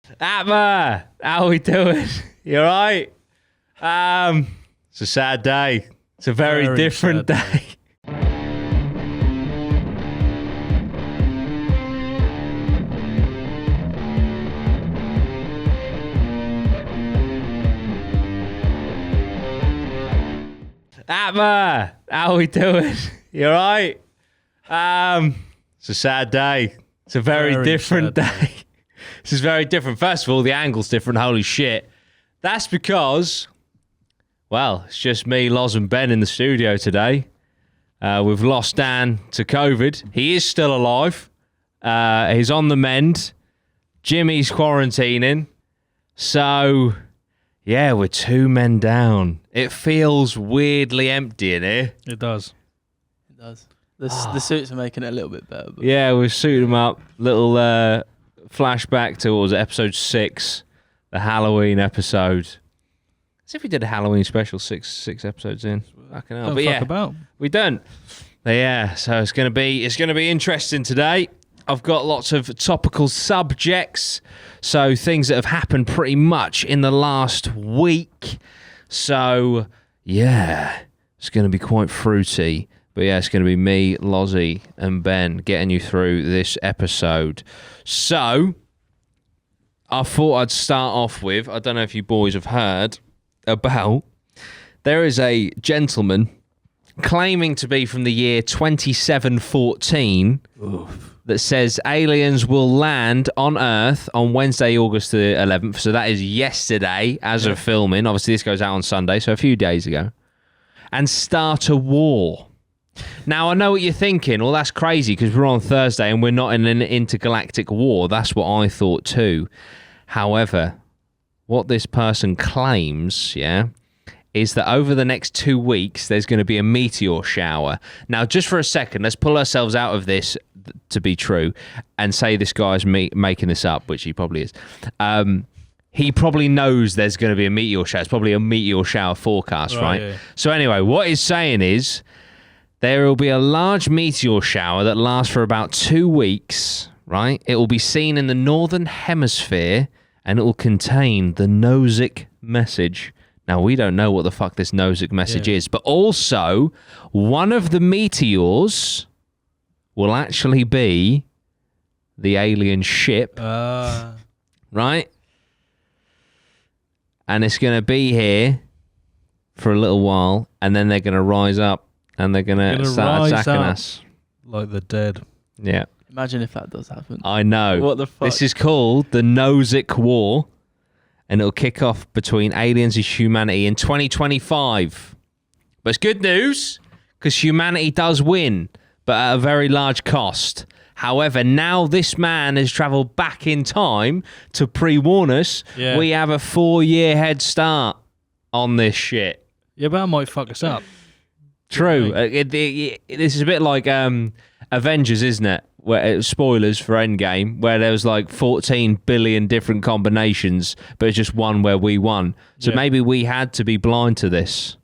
APMA, how we doing? You alright? It's a sad day. It's a very different day. APMA, how we doing? You alright? It's a sad day. It's a very different day. This is very different. First of all, the angle's different. Holy shit. That's because, well, it's just me, Loz, and Ben in the studio today. We've lost Dan to COVID. He is still alive. He's on the mend. Jimmy's quarantining. So, yeah, we're 2 men down. It feels weirdly empty in here. It does. It does. The suits are making it a little bit better. But... Yeah, we've suited them up. Little flashback to, what was it, episode 6, the Halloween episode. As if we did a Halloween special 6 episodes in. Fucking hell. But yeah, about. we don't. But yeah, so it's gonna be interesting today. I've got lots of topical subjects, so things that have happened pretty much in the last week. So yeah, it's gonna be quite fruity. But yeah, it's going to be me, Lozzy, and Ben getting you through this episode. So, I thought I'd start off with, I don't know if you boys have heard about, there is a gentleman claiming to be from the year 2714 that says aliens will land on Earth on Wednesday, August the 11th. So that is yesterday as of filming. Obviously, this goes out on Sunday, so a few days ago. And start a war. Now, I know what you're thinking. Well, that's crazy because we're on Thursday and we're not in an intergalactic war. That's what I thought too. However, what this person claims, is that over the next 2 weeks, there's going to be a meteor shower. Now, just for a second, let's pull ourselves out of this to be true and say this guy's making this up, which he probably is. He probably knows there's going to be a meteor shower. It's probably a meteor shower forecast, right? Yeah. So anyway, what he's saying is, there will be a large meteor shower that lasts for about 2 weeks, right? It will be seen in the northern hemisphere, and it will contain the Nozick message. Now, we don't know what the fuck this Nozick message is, but also, one of the meteors will actually be the alien ship, right? And it's going to be here for a little while, and then they're going to rise up. And they're going to start attacking us. Like the dead. Yeah. Imagine if that does happen. I know. What the fuck? This is called the Nozick War. And it'll kick off between aliens and humanity in 2025. But it's good news, because humanity does win, but at a very large cost. However, now this man has travelled back in time to pre-warn us. Yeah. We have a 4-year head start on this shit. Yeah, but that might fuck us up. True. This is a bit like Avengers, isn't it? Where spoilers for Endgame, where there was like 14 billion different combinations, but it's just one where we won. So maybe we had to be blind to this.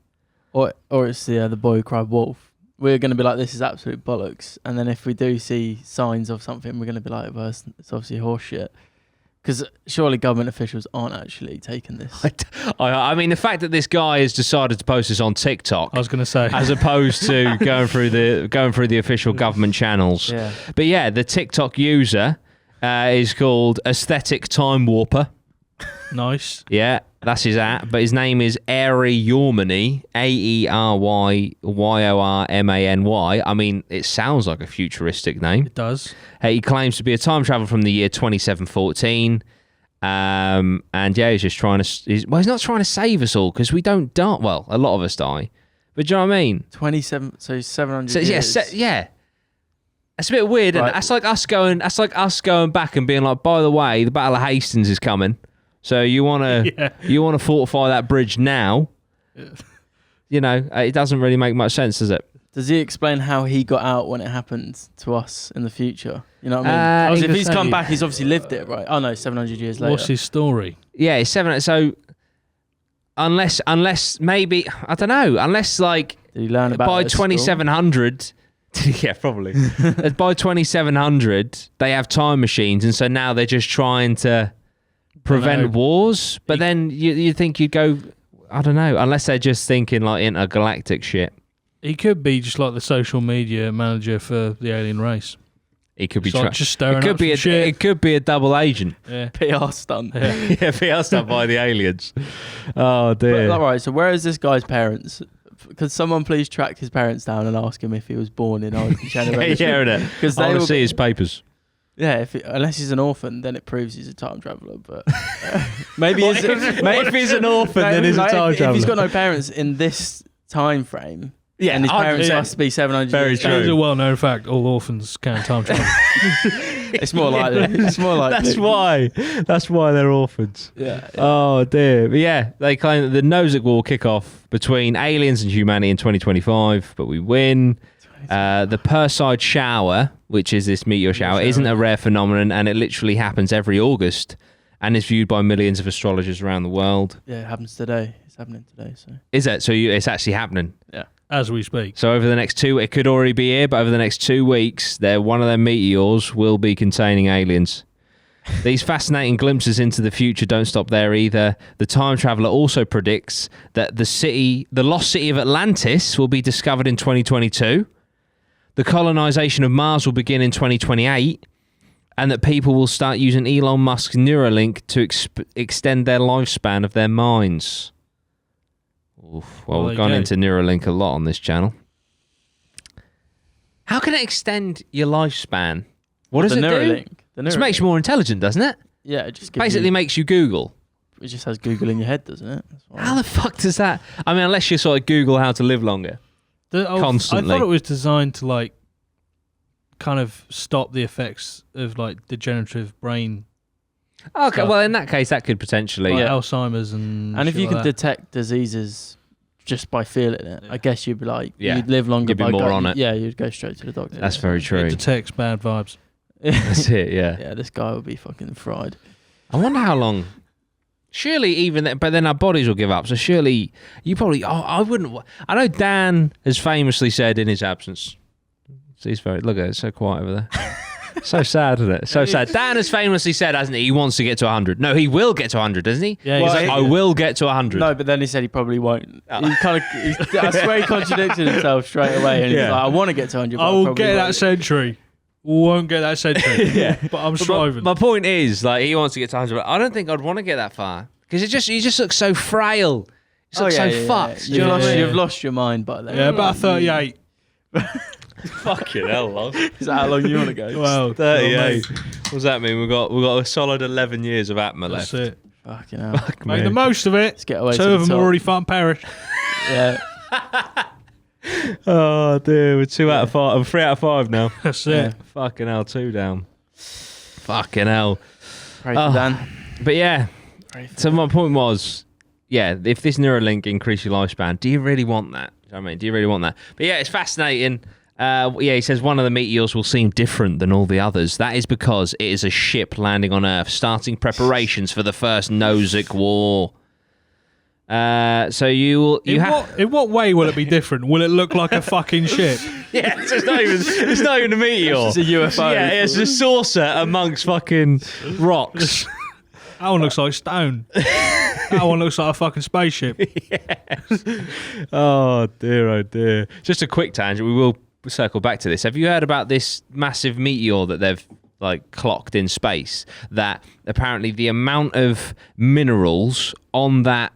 Or it's the boy who cried wolf. We're going to be like, this is absolute bollocks. And then if we do see signs of something, we're going to be like, well, it's obviously horseshit. Because surely government officials aren't actually taking this. I mean, the fact that this guy has decided to post this on TikTok, I was going to say, as opposed to going through the official government channels. Yeah. But yeah, the TikTok user is called Aesthetic Time Warper. Nice. Yeah, that's his at. But his name is Airy Yormany, AERYYORMANY. I mean, it sounds like a futuristic name. It does. He claims to be a time traveler from the year 2714. And yeah, he's just trying to... he's not trying to save us all, because we don't die. Well, a lot of us die. But do you know what I mean? 27... So 700 years. Yeah. It's a bit weird, isn't it? That's like us going back and being like, by the way, the Battle of Hastings is coming. So you want to fortify that bridge now? You know, it doesn't really make much sense, does it? Does he explain how he got out when it happened to us in the future? You know what I mean? If he's come back, he's obviously lived it, right? Oh no, 700 years later. What's his story? Yeah, it's 700. So unless maybe, I don't know, unless like did he learn about by 2700. Yeah, probably. By 2700, they have time machines, and so now they're just trying to prevent wars, but then you think you'd go, I don't know, unless they're just thinking like intergalactic shit. He could be just like the social media manager for the alien race. He could be just stirring it could up be some shit. It could be a double agent. Yeah. PR stunt. Yeah, PR stuff by the aliens. Oh dear. All right, so where is this guy's parents? Could someone please track his parents down and ask him if he was born in our generation? Yeah, innit? Because I they want will to see his papers. Yeah, unless he's an orphan, then it proves he's a time traveller. But maybe he's, if he's an orphan, then he's a time If he's traveller. got no parents in this time frame, Yeah, and his parents yeah. must be 700 Very years true. old. It's a well-known fact. All orphans can time travel. It's more likely. It's more likely. That's why they're orphans. Yeah. Oh dear. But yeah, they claim that the Nozick War will kick off between aliens and humanity in 2025, but we win. The Perseid shower, which is this meteor shower, isn't a rare phenomenon, and it literally happens every August and is viewed by millions of astrologers around the world. Yeah, it happens today. It's happening today. So. Is it? So it's actually happening? Yeah. As we speak. So over the next it could already be here, but over the next 2 weeks, one of their meteors will be containing aliens. These fascinating glimpses into the future don't stop there either. The time traveller also predicts that the lost city of Atlantis will be discovered in 2022. The colonisation of Mars will begin in 2028. And that people will start using Elon Musk's Neuralink to extend their lifespan of their minds. Oof. Well, we've gone into Neuralink a lot on this channel. How can it extend your lifespan? What does it Neuralink, do? It makes you more intelligent, doesn't it? Yeah, it just gives basically makes you Google. It just has Google in your head, doesn't it? How the fuck does that? I mean, unless you sort of Google how to live longer. Constantly. I thought it was designed to like kind of stop the effects of like degenerative brain. Okay, stuff. well, in that case, that could potentially. Like Alzheimer's and if you shit could like that. detect diseases just by feeling it, I guess you'd be like, Yeah. you'd live longer. You'd be by more on it. Yeah, you'd go straight to the doctor. That's very true. It detects bad vibes. That's it, yeah. Yeah, this guy would be fucking fried. I wonder how long. Surely even then, but then our bodies will give up. So surely you probably. Oh, I wouldn't. I know Dan has famously said in his absence. He's very. Look at it. It's so quiet over there. So sad, isn't it? So sad. Dan has famously said, hasn't he? He wants to get to 100. No, he will get to 100, doesn't he? Yeah, He's like, I will get to 100. No, but then he said he probably won't. He kind of. I swear he contradicted himself straight away, and he's like, I want to get to 100. I will get that century. Won't get that century. Yeah. But I'm striving. My point is, like, he wants to get to 100. But I don't think I'd want to get that far because he just looks so frail. He looks so fucked. You've lost your mind by then. Yeah, about 38. Fucking hell, Loz. Is that how long you want to go? Well, 38. What does that mean? We've got a solid 11 years of APMA that's left. it. Fucking hell. Fuck Make me. the most of it. Let's get away. Two to of the them top. already fucking perished. Yeah. Oh dear, we're 2 out of 5. I'm 3 out of 5 now. That's it. Fucking hell, 2 down. Fucking hell. Pray for Dan. But yeah, Pray for so my point was, yeah, if this Neuralink increases your lifespan, do you really want that? I mean, do you really want that? But yeah, it's fascinating. Yeah, he says one of the meteors will seem different than all the others. That is because it is a ship landing on Earth, starting preparations for the first Nozick War. So In what way will it be different? Will it look like a fucking ship? Yeah, it's not even a meteor. It's a UFO. Yeah, it's a saucer amongst fucking rocks. That one looks like stone. That one looks like a fucking spaceship. Oh dear. Just a quick tangent. We will circle back to this. Have you heard about this massive meteor that they've like clocked in space? That apparently the amount of minerals on that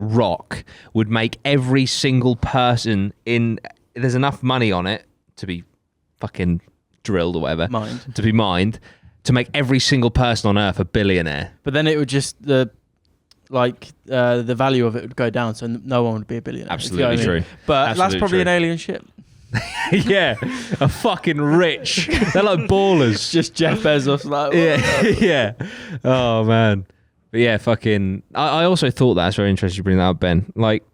rock would make every single person in. There's enough money on it to be fucking drilled or whatever. To be mined. To make every single person on Earth a billionaire. But then it would just the value of it would go down, so no one would be a billionaire. Absolutely true. But Absolutely that's probably true. an alien ship. Yeah, a fucking rich. They're like ballers. Just Jeff Bezos, like Yeah. Oh man. But yeah, fucking. I also thought that's very interesting to bring that up, Ben. Like,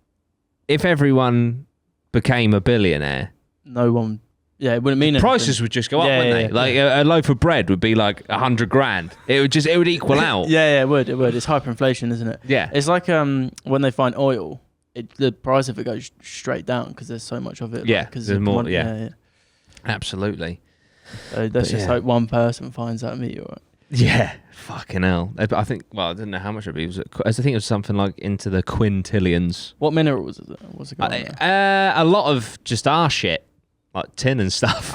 if everyone became a billionaire, no one. Yeah, it wouldn't mean anything. prices would just go up, wouldn't they? Like a loaf of bread would be like 100 grand. It would equal out. Yeah, it would. It's hyperinflation, isn't it? Yeah. It's like when they find oil, the price of it goes straight down because there's so much of it. Yeah, because there's more. Yeah. Absolutely. So let's just hope one person finds that meteor. Yeah, fucking hell. I think. Well, I didn't know how much it was. I think it was something like into the quintillions. What minerals is it? What's it going on? A lot of just our shit, like tin and stuff.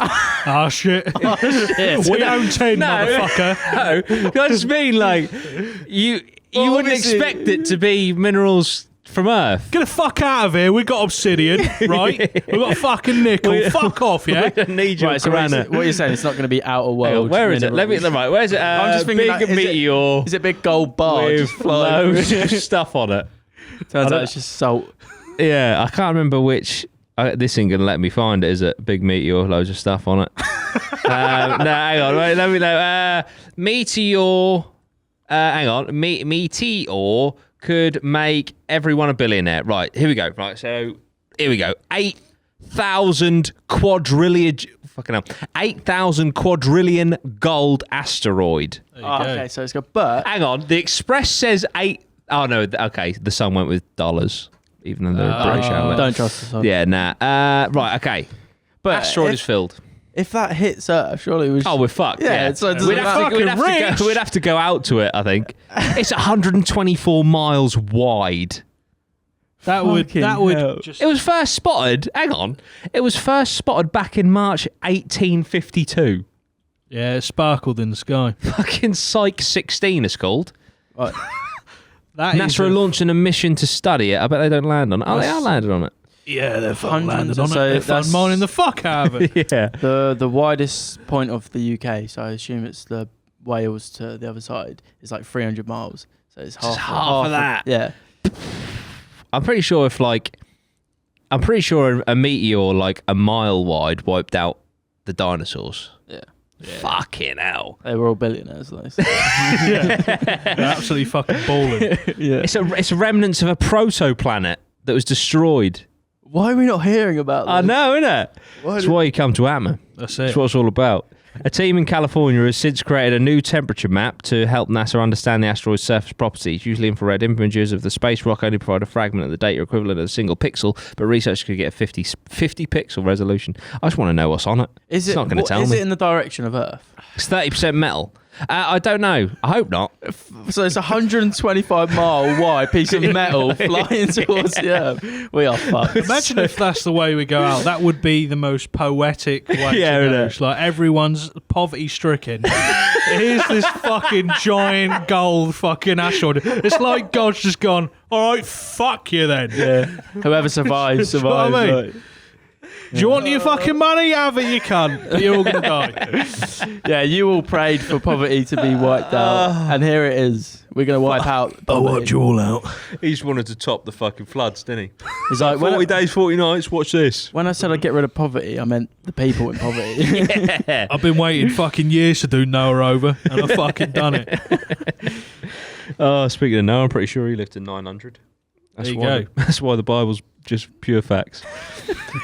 Ah, shit. We own tin, motherfucker. No, I just mean like you wouldn't expect it to be minerals from Earth. Get the fuck out of here. We got obsidian, right? We got fucking nickel. Fuck off, yeah? We don't need your Right, so granite. what you're saying, it's not going to be outer Hang world. on, where is it? minerals. Where's it? I'm just thinking, big like, is meteor Is it big gold bar with just flying loads through? of stuff on it. Turns out it's just salt. Yeah, I can't remember which. This ain't gonna let me find it. Is it big meteor, loads of stuff on it? No, hang on. Wait, let me know. Meteor. Hang on. Meteor could make everyone a billionaire. Right. Here we go. Right. So here we go. 8,000 quadrillion. Fucking hell. 8,000 quadrillion gold asteroid. There you go. Okay, so it's got, but Hang on. The Express says 8. Oh no. Okay. The sun went with dollars, even though they're British outlet. don't trust the sun. Yeah, nah. Right, okay. But Asteroid if, is filled. if that hits Earth, surely we should... Oh, we're fucked. Yeah, Yeah, so it doesn't we'd, have to, matter. we'd have to go out to it, I think. It's 124 miles wide. That would Fucking hell. just... It was first spotted, hang on, it was first spotted back in March 1852. Yeah, it sparkled in the sky. Fucking Psyche 16 it's called. Right. That is NASA are launching a mission to study it. I bet they don't land on it. Oh, they are landed on it. Yeah, they're fun Hundreds landed on of- it. so They're fun that's- mining the fuck out of it. Yeah. The widest point of the UK, so I assume it's the Wales to the other side, is like 300 miles. So it's half, half of that. Yeah. I'm pretty sure a meteor like a mile wide wiped out the dinosaurs. Yeah. Fucking hell. They were all billionaires, though. So. They're absolutely fucking balling. Yeah. It's remnants of a protoplanet that was destroyed. Why are we not hearing about this? I know, innit? That's why you come to APMA. That's That's it. what it's all about. A team in California has since created a new temperature map to help NASA understand the asteroid's surface properties. Usually infrared images of the space rock only provide a fragment of the data equivalent of a single pixel, but researchers could get a 50 pixel resolution. I just want to know what's on it. Is It's not going to tell is me. it in the direction of Earth? It's 30% metal. I don't know. I hope not. So it's a 125-mile wide piece of metal flying towards the Earth. We are fucked. Imagine if that's the way we go out. That would be the most poetic way Yeah, to go. innit? It's like everyone's poverty stricken. Here's this fucking giant gold fucking asteroid. It's like God's just gone, all right, fuck you then. Yeah. Whoever survives, Do you know what survives. I mean? right. Do you want your fucking money? Have it, you can't. But you're all going to die. Yeah, you all prayed for poverty to be wiped out, and here it is. We're going to wipe out poverty. all out. He just wanted to top the fucking floods, didn't he? He's like, 40 days, 40 nights, watch this. when I said I'd get rid of poverty, I meant the people in poverty. I've been waiting fucking years to do Noah over, and I've fucking done it. Oh, speaking of Noah, I'm pretty sure he lived to 900. That's There you why go. That's why the Bible's just pure facts.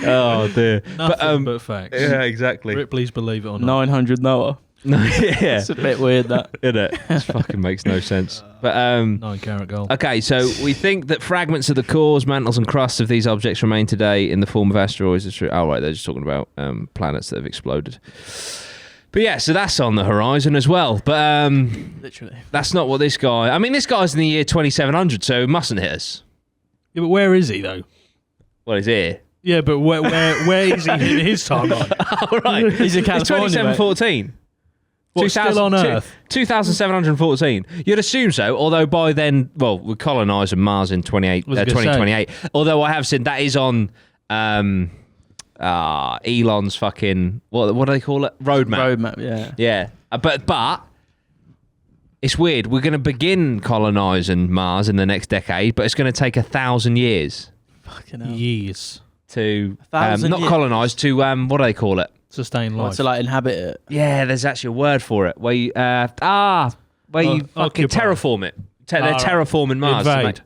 Oh, dear. Nothing but facts. Yeah, exactly. Ripley's believe it or not. 900 Noah. No, yeah. It's a bit weird, that. It just fucking makes no sense. But 9-carat gold. okay, so we think that fragments of the cores, mantles, and crusts of these objects remain today in the form of asteroids. It's true. Oh, right, they're just talking about planets that have exploded. But yeah, so that's on the horizon as well. But Literally. that's not what this guy. I mean, this guy's in the year 2700, so it mustn't hit us. Yeah, but where is he though? Well, he's here. Yeah, but where is he in his timeline? All right, He's in it's California, 2714. What, still on Earth? 2714. You'd assume so, although by then, well, we're colonising Mars in Was I gonna 2028. Although I have seen that is on Elon's fucking, what do they call it? Roadmap. Roadmap, yeah. Yeah. But it's weird. We're going to begin colonising Mars in the next decade, but it's going to take 1,000 years Fucking hell. Years. to 1,000 not years? colonise, to, what do they call it? Sustain What, life. to like inhabit it. Yeah, there's actually a word for it. Where you, where you fucking Occupy. terraform it. They're Right. terraforming Mars. Invade.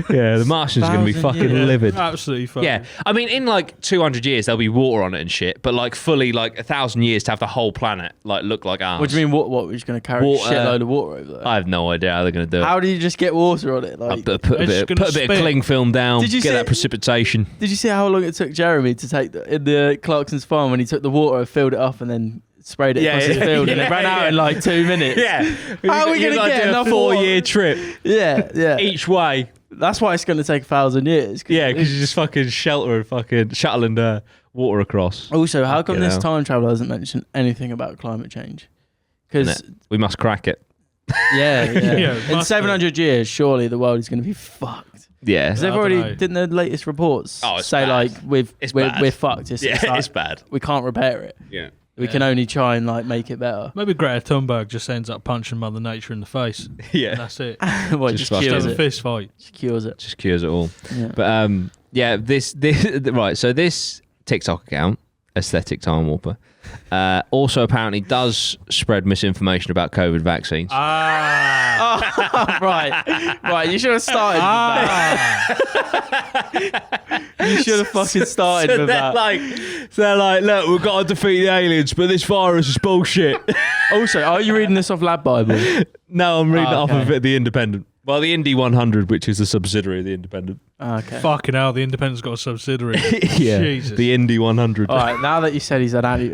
Yeah, the Martians are going to be 1,000 fucking years. livid. Absolutely fucking. Yeah, I mean, in like 200 years, there'll be water on it and shit, but like fully like 1,000 years to have the whole planet like look like ours. What do you mean, what? We're just going to carry Water. a shitload of water over there? I have no idea how they're going to do it. How do you just get water on it? Like, Put a They're just bit gonna of spit. cling film down, Did you get see- that precipitation. did you see how long it took Jeremy to take in the Clarkson's farm when he took the water and filled it up and then sprayed it across his field and it ran out in like 2 minutes. Yeah. How are we going to get enough 4-year trip Yeah. each way? That's why it's going to take 1,000 years. Yeah, because you just fucking shuttling water across. Also, how come Fucking this hell. time traveler hasn't mentioned anything about climate change? Because We must crack it. yeah, Yeah, in must 700 years, surely the world is going to be fucked. Yeah. Because they've I don't already know. didn't the latest reports It's say bad. like we're bad. fucked. It's, Yeah, it's, like, it's bad. we can't repair it. Yeah. We can only try and like make it better. Maybe Greta Thunberg just ends up punching Mother Nature in the face. Yeah. And that's it. Well, it Just just cures Have a it. fist fight. Just cures it. Just cures it all. Yeah. But yeah, this right. So this TikTok account, Aesthetic Time Warper, also apparently does spread misinformation about COVID vaccines. right. You should have started with that. You should have fucking started with that. They're like, look, we've got to defeat the aliens, but this virus is bullshit. Also, are you reading this off Lab Bible? No, I'm reading it off okay. of it, The Independent. Well, the Indie 100, which is a subsidiary of The Independent. Okay. Fucking hell, the Independent's got a subsidiary. Yeah, Jesus. the Indie 100. All right. Now that you said he's an anti,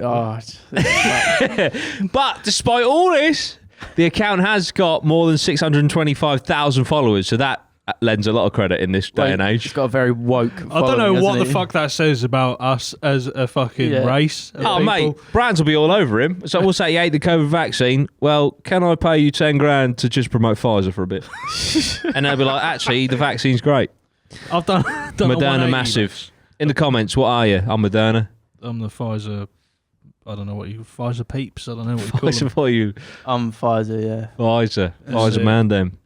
But despite all this, the account has got more than 625,000 followers, so that lends a lot of credit in this day and He's age. got a very woke. I don't know following, what the hasn't he? fuck that says about us as a fucking Yeah. race. of Oh, people. mate, brands will be all over him. So we'll say he ate the COVID vaccine. Well, can I pay you 10 grand to just promote Pfizer for a bit? And they'll be like, actually, the vaccine's great. I've done a Moderna 180. massive. In the comments, what are you? I'm Moderna. I'm the Pfizer. I don't know what you Pfizer peeps. I don't know what you call Pfizer them. for you. Pfizer, yeah. Pfizer. That's Pfizer it. man them.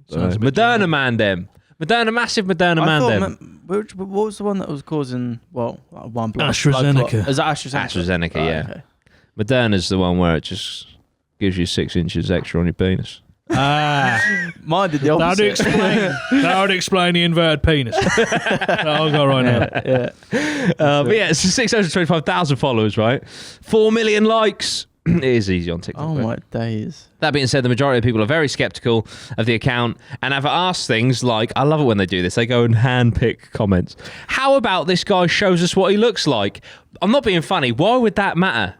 Sounds a bit Moderna generic. man them. Moderna massive Moderna I man thought, them. what was the one that was causing, well, like one blood AstraZeneca. clot? Is that AstraZeneca? AstraZeneca, Right, yeah. okay. Moderna's the one where it just gives you 6 inches extra on your penis. Mine did the That would opposite. explain. That would explain the inverted penis. I'll go right now. yeah. But yeah, it's 625,000 followers, right? 4 million likes. It is easy on TikTok. Oh but- my days. That being said, the majority of people are very skeptical of the account and have asked things like, I love it when they do this, they go and handpick comments. How about this guy shows us what he looks like? I'm not being funny. Why would that matter?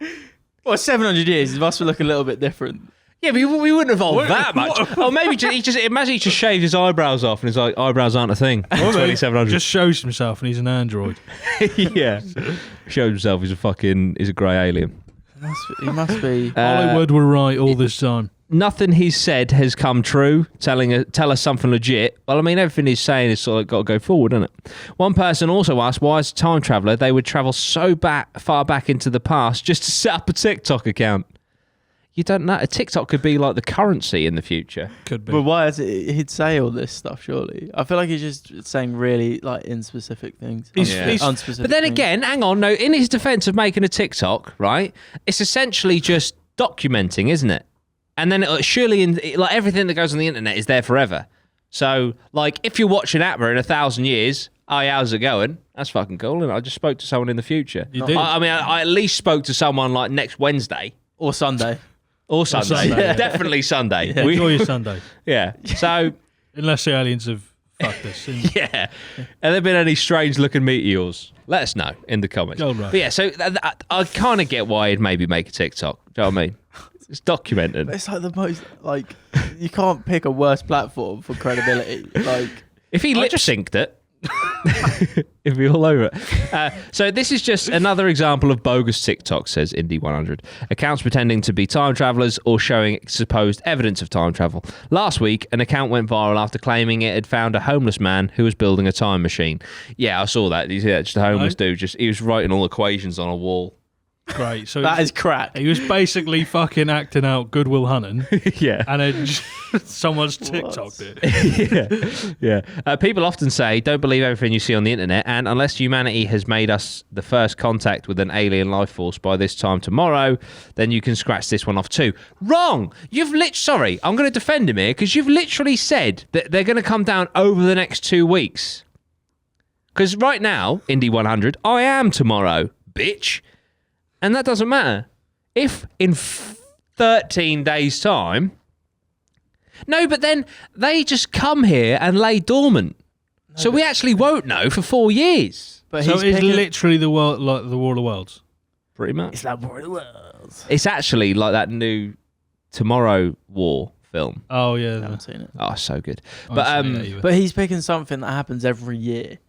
Well, 700 years, it must look a little bit different. Yeah, but we wouldn't evolve that much. Oh, maybe imagine he just shaved his eyebrows off and he's like, eyebrows aren't a thing. Well, mate, 2700. just shows himself and he's an android. Yeah. Shows himself he's a grey alien. He must be. Hollywood were right all this time. Nothing he's said has come true. Tell us something legit. Well, I mean, everything he's saying is sort of got to go forward, isn't it? One person also asked why, as a time traveller, they would travel so far back into the past just to set up a TikTok account. You don't know. A TikTok could be like the currency in the future. Could be. But why is it? He'd say all this stuff, surely. I feel like he's just saying really like inspecific things. He's- Unspecific But then things. again, hang on. No, in his defence of making a TikTok, right? It's essentially just documenting, isn't it? And then surely, like everything that goes on the internet is there forever. So, like, if you're watching APMA in 1,000 years, oh, yeah, how's it going? That's fucking cool, isn't it? I just spoke to someone in the future. You did. I mean, I at least spoke to someone like next Wednesday Or Sunday. or Sunday. Sunday, yeah. Definitely Sunday. Yeah. Enjoy your Sunday. Yeah. So, Unless the aliens have fucked us. yeah. Have there been any strange looking meteors? Let us know in the comments. Go right. But yeah, so I kind of get why he'd maybe make a TikTok. Do you know what I mean? It's documented. It's like the most, like, you can't pick a worse platform for credibility. Like, If he lip synced it, it'd be all over it. So this is just another example of bogus TikTok, says Indie 100. Accounts pretending to be time travelers or showing supposed evidence of time travel. Last week, an account went viral after claiming it had found a homeless man who was building a time machine. Yeah, I saw that. You see that? Just a homeless dude. He was writing all equations on a wall. Great. So that is crack. he was basically fucking acting out Goodwill Hunting, Yeah. and then someone's TikToked it. Yeah. People often say, don't believe everything you see on the internet, and unless humanity has made us the first contact with an alien life force by this time tomorrow, then you can scratch this one off too. Wrong! Sorry, I'm going to defend him here, because you've literally said that they're going to come down over the next 2 weeks. Because right now, Indie 100, I am tomorrow, bitch. And that doesn't matter. If in 13 days' time... No, but then they just come here and lay dormant. So we actually won't know for 4 years. But So he's it's picking, literally the world, like the War of the Worlds. Pretty much. it's like War of the World. It's actually like that new Tomorrow War film. Oh I yeah. haven't seen it. Oh, so good. I But haven't seen it either. But he's picking something that happens every year.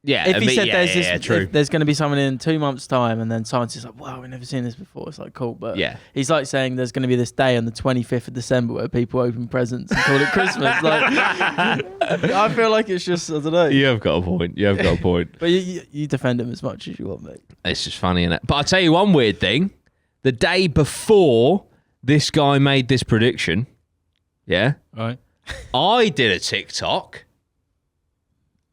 yeah, If he said true. if there's going to be someone in 2 months' time, and then scientists are like, wow, we've never seen this before. It's like, cool. But Yeah. he's like saying there's going to be this day on the 25th of December where people open presents and call it Christmas. Like, I feel like it's just, I don't know. You have got a point. You have got a point. But you defend him as much as you want, mate. It's just funny, isn't it? But I'll tell you one weird thing. The day before this guy made this prediction, yeah, Right. I did a TikTok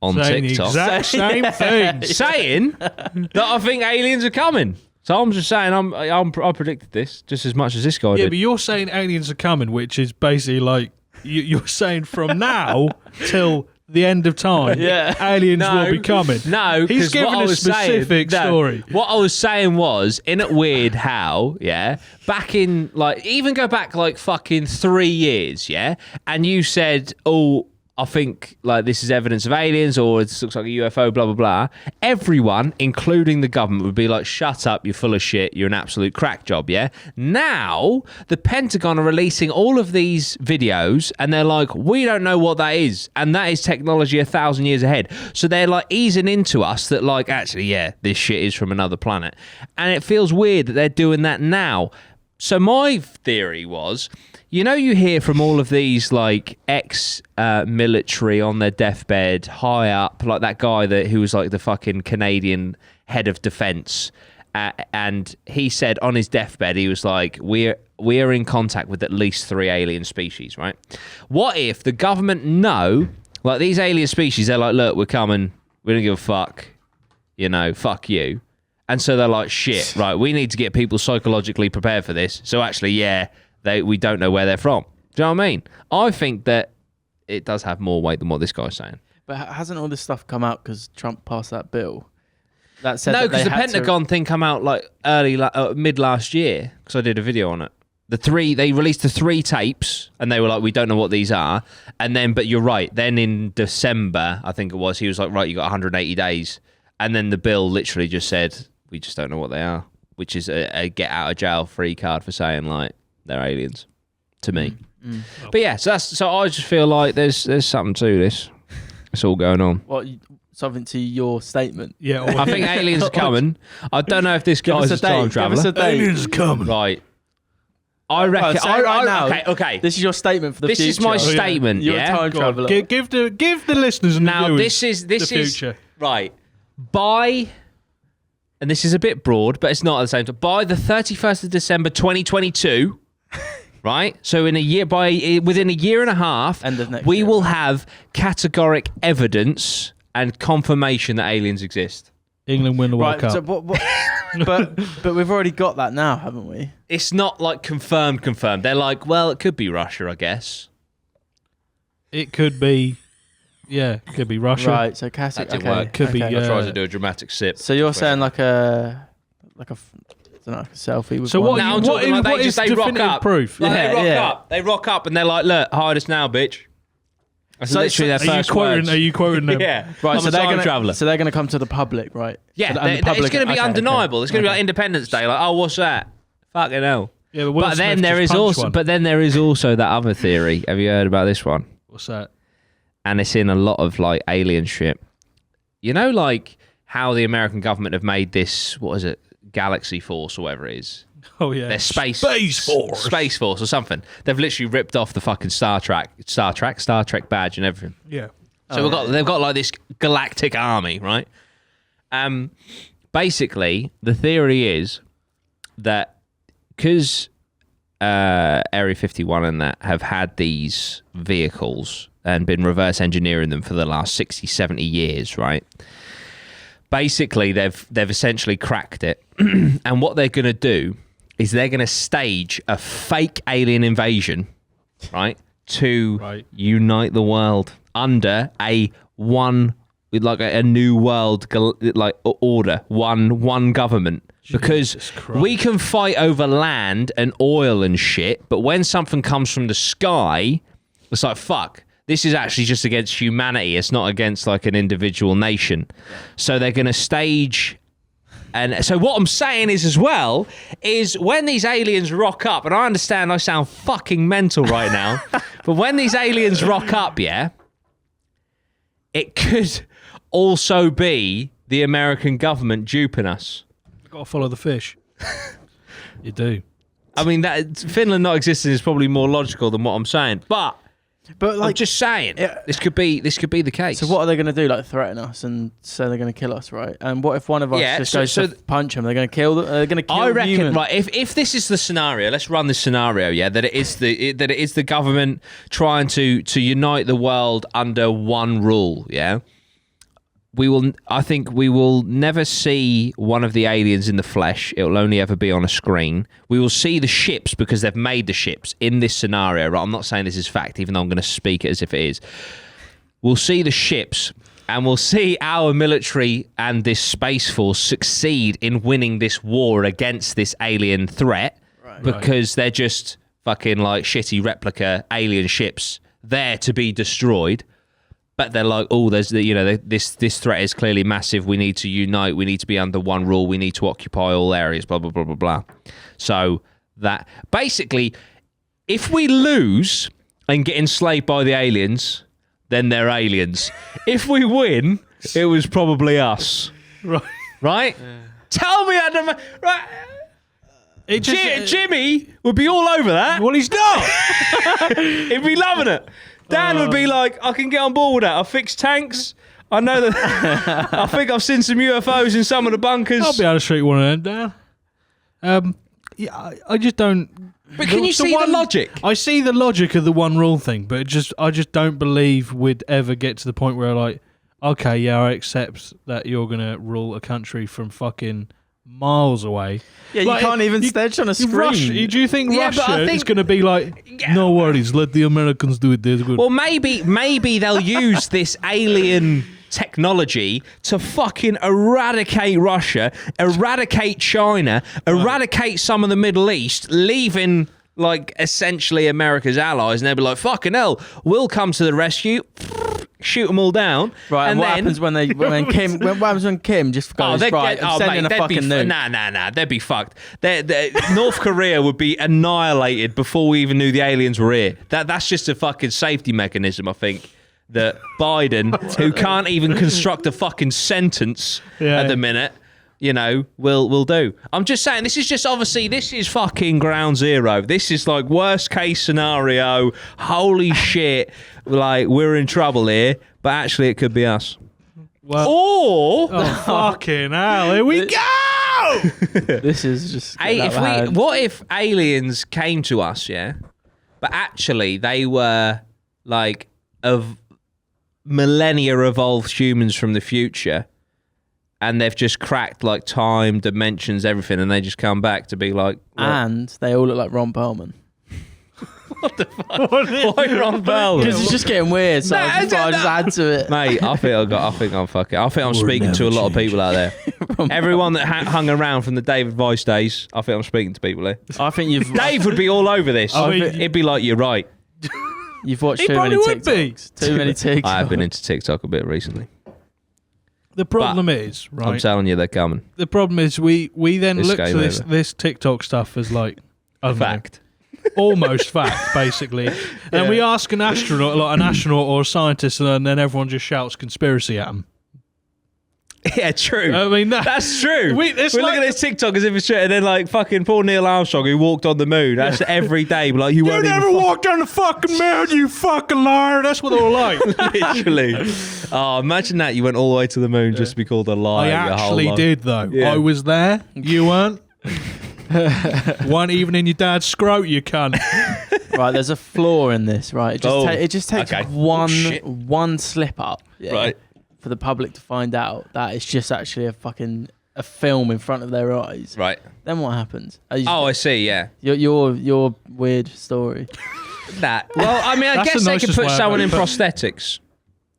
on Saying the TikTok exact same thing. saying that I think aliens are coming. So I'm just saying I predicted this just as much as this guy Yeah, did. but you're saying aliens are coming, which is basically like you're saying from now till the end of time, Yeah. aliens will be coming. No, He's 'cause giving what I a was saying- specific no, story. What I was saying was, in it weird how, yeah, back in, like, even go back, like, fucking 3 years, yeah, and you said, oh, I think, like, this is evidence of aliens, or it looks like a UFO, blah, blah, blah. Everyone, including the government, would be like, shut up, you're full of shit, you're an absolute crack job, yeah? Now, the Pentagon are releasing all of these videos, and they're like, we don't know what that is, and that is technology 1,000 years ahead. So they're, like, easing into us that, like, actually, yeah, this shit is from another planet. And it feels weird that they're doing that now. So my theory was, you know, you hear from all of these like ex-military on their deathbed, high up, like that guy who was like the fucking Canadian head of defense, and he said on his deathbed, he was like, we are in contact with at least 3 alien species, right? What if the government know, like these alien species, they're like, look, we're coming, we don't give a fuck, you know, fuck you. And so they're like, shit, right, we need to get people psychologically prepared for this. So actually, yeah, we don't know where they're from. Do you know what I mean? I think that it does have more weight than what this guy's saying. But hasn't all this stuff come out because Trump passed that bill? That said No, that because they the had to- Pentagon thing come out like mid last year, because I did a video on it. They released the 3 tapes, and they were like, we don't know what these are. And then, but you're right, then in December, I think it was, he was like, right, you got 180 days. And then the bill literally just said, we just don't know what they are, which is a get out of jail free card for saying like they're aliens to me. But yeah, so I just feel like there's something to this. It's all going on. What, something to your statement? Yeah. I think aliens are coming. I don't know if this Give us guy's a a time date. Give traveler. us a date. aliens are coming. Right. I reckon. say it right now. Okay. This is your statement for the This future. is my yeah. statement. You're Yeah. a time Go on, traveller. give the listeners and Now the this viewers is the future. right. By, and this is a bit broad, but it's not at the same time. By the 31st of December 2022, right? So within a year and a half, End of next we year. will have categoric evidence and confirmation that aliens exist. England win the World Right, Cup. so but we've already got that now, haven't we? It's not like confirmed. They're like, well, it could be Russia, I guess. It could be, yeah, it could be Russia. Right, so Cassie, That didn't okay, work. Could be, okay. I tried to do a dramatic sip. So you're saying like a I don't know, like a selfie with So one- what? Now I'm what talking about is they rock definitive up. proof? Like, Yeah. They rock up and they're like, look, hide us now, bitch. That's So- literally their Are you first quoting? words. Are you quoting them? Yeah. Right, I'm so a they're time gonna traveller. so they're gonna come to the public, right? Yeah, So the- and the public- it's going to be okay, undeniable. okay. It's going to be Okay. like Independence Day. Like, oh, what's that? Fucking hell. Yeah, but Will But then Smith there just is punched also, one. but then there is also that other theory. Have you heard about this one? What's that? And it's in a lot of like alien shit. You know, like how the American government have made this. What is it? Galaxy Force or whatever it is. Oh yeah, Their Space Force or something. They've literally ripped off the fucking Star Trek badge and everything. Yeah. So they've got like this galactic army, right? Basically, the theory is that because Area 51 and that have had these vehicles and been reverse engineering them for the last 60, 70 years, right? Basically, they've essentially cracked it. And what they're going to do is they're going to stage a fake alien invasion, right? To unite the world under a new world like order, one government. Because we can fight over land and oil and shit, but when something comes from the sky, it's like, fuck, this is actually just against humanity. It's not against like an individual nation. So they're going to stage And so what I'm saying is as well, is when these aliens rock up, and I understand I sound fucking mental right now, but when these aliens rock up, yeah, it could also be the American government duping us. Got to follow the fish. You do. I mean, that Finland not existing is probably more logical than what I'm saying, but like, I'm just saying this could be the case. So what are they going to do? Like threaten us and say they're going to kill us, right? And what if one of us just goes to punch them? They're going to kill them. They're going to kill. I reckon, humans. right? If this is the scenario, let's run this scenario. Yeah, that it is the government trying to unite the world under one rule. Yeah. I think we will never see one of the aliens in the flesh. It will only ever be on a screen. We will see the ships because they've made the ships in this scenario. Right? I'm not saying this is fact, even though I'm going to speak it as if it is. We'll see the ships and we'll see our military and this space force succeed in winning this war against this alien threat because they're just fucking like shitty replica alien ships there to be destroyed. But they're like, oh, there's this threat is clearly massive. We need to unite. We need to be under one rule. We need to occupy all areas. Blah blah blah blah blah. So that basically, if we lose and get enslaved by the aliens, then they're aliens. If we win, it was probably us. Right? Yeah. Tell me, Adam. Right. Jimmy would be all over that. Well, he's not. He'd be loving it. Dan would be like, I can get on board with that. I fix tanks. I know that. I think I've seen some UFOs in some of the bunkers. I'll be able to shoot one of them, Dan. Yeah, I just don't. But can you see the logic? I see the logic of the one rule thing, but I just don't believe we'd ever get to the point where like, okay, yeah, I accept that you're gonna rule a country from fucking miles away. Yeah, like, you can't even stage on a screen. Do you think Russia is going to be like, no worries, let the Americans do it? Good. Well, maybe they'll use this alien technology to fucking eradicate Russia, eradicate China, eradicate some of the Middle East, leaving like essentially America's allies, and they'll be like, fucking hell, we'll come to the rescue. Shoot them all down. Right, and what happens when Kim just goes, I'm sending a fucking nuke? Nah, they'd be fucked. North Korea would be annihilated before we even knew the aliens were here. That's just a fucking safety mechanism, I think, that Biden, who can't even construct a fucking sentence at the minute, will do. I'm just saying, this is fucking ground zero. This is like worst case scenario. Holy shit. Like, we're in trouble here, but actually it could be us. Well, fucking hell, here we go! This is just... What if aliens came to us, yeah? But actually they were, like, of millennia evolved humans from the future, and they've just cracked, like, time, dimensions, everything, and they just come back to be like... What? And they all look like Ron Perlman. What the fuck? Why Ron Perlman? Because it's just getting weird, so I just add to it. Mate, I think I'm speaking to a lot of people out there. Everyone that hung around from the David Weiss days, I think I'm speaking to people here. I think Dave would be all over this. He'd be like, you're right. You've watched too many TikToks. Too many TikToks. I have been into TikTok a bit recently. The problem is, right? I'm telling you, they're coming. The problem is, we then look to this TikTok stuff as like a fact. Almost fact, basically. And we ask an astronaut, like an astronaut or a scientist, and then everyone just shouts conspiracy at them. Yeah, true. I mean, that's true. We look at this TikTok as if it's true, and then like fucking poor Neil Armstrong who walked on the moon. That's every day. Like you never walked on the fucking moon, you fucking liar. That's what they're like. Literally. Oh, imagine that you went all the way to the moon just to be called a liar. I actually did though. Yeah. I was there. You weren't. One evening, your dad scrote you, cunt. Right, there's a flaw in this. Right, it just takes one slip up. Yeah, right. For the public to find out that it's just actually a film in front of their eyes. Right. Then what happens? I see. Yeah. Your weird story. Well, I mean, I guess they could put someone in prosthetics.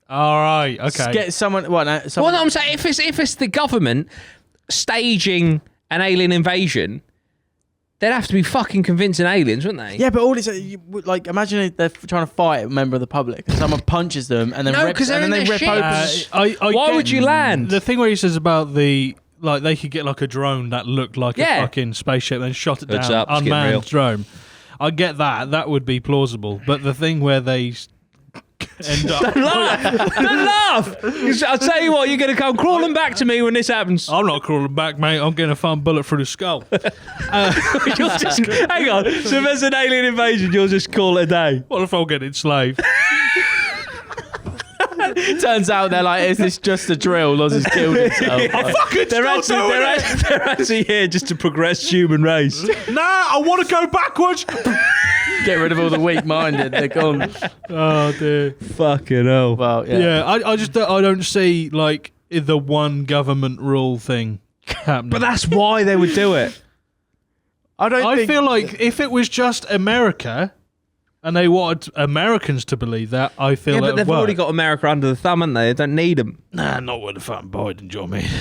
All right. Okay. Get someone. Well, no, I'm saying if it's the government staging an alien invasion, they'd have to be fucking convincing aliens, wouldn't they? Yeah, but all this, like, imagine if they're trying to fight a member of the public and someone punches them and then they rip open. Why would you land? The thing where he says about the like they could get like a drone that looked like a fucking spaceship and then shot it Hoods down, up, it's getting real. unmanned drone. I get that. That would be plausible. But the thing where they end up... Don't laugh! 'Cause I'll tell you what, you're going to come crawling back to me when this happens. I'm not crawling back, mate. I'm getting a fun bullet through the skull. You'll just, hang on. So if there's an alien invasion, you'll just call it a day. What if I'll get enslaved? Turns out they're like, is this just a drill? Lozzy's killed himself. They're actually here just to progress human race. Nah, I want to go backwards. Get rid of all the weak-minded. They're gone. Oh, dear. Fucking hell. Well, yeah. Yeah, I just I don't see, like, the one government rule thing happening. But that's why they would do it. I feel like if it was just America... and they wanted Americans to believe that, I feel but they've work. already got America under the thumb, haven't they? They don't need them. Nah, not with the fucking Biden, do you know what I mean?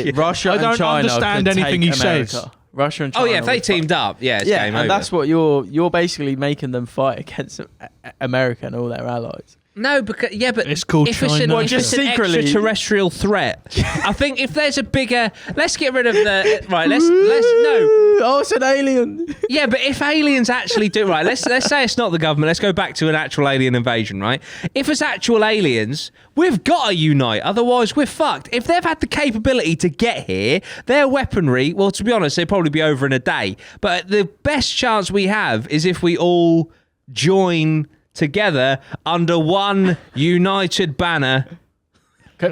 Mate, Russia I don't and China understand could anything take he America. says. Russia and China. Oh yeah, if they teamed up, it's game over. and that's what you're basically making them fight against America and all their allies. No, because but It's called if it's an, China. if it's an Secretly- extraterrestrial threat, I think if there's a bigger, let's get rid of the right. Let's no. Oh, it's an alien. Yeah, but if aliens actually do right, let's say it's not the government. Let's go back to an actual alien invasion, right? If it's actual aliens, we've got to unite. Otherwise, we're fucked. If they've had the capability to get here, their weaponry, well, to be honest, they'd probably be over in a day. But the best chance we have is if we all join together under one united banner.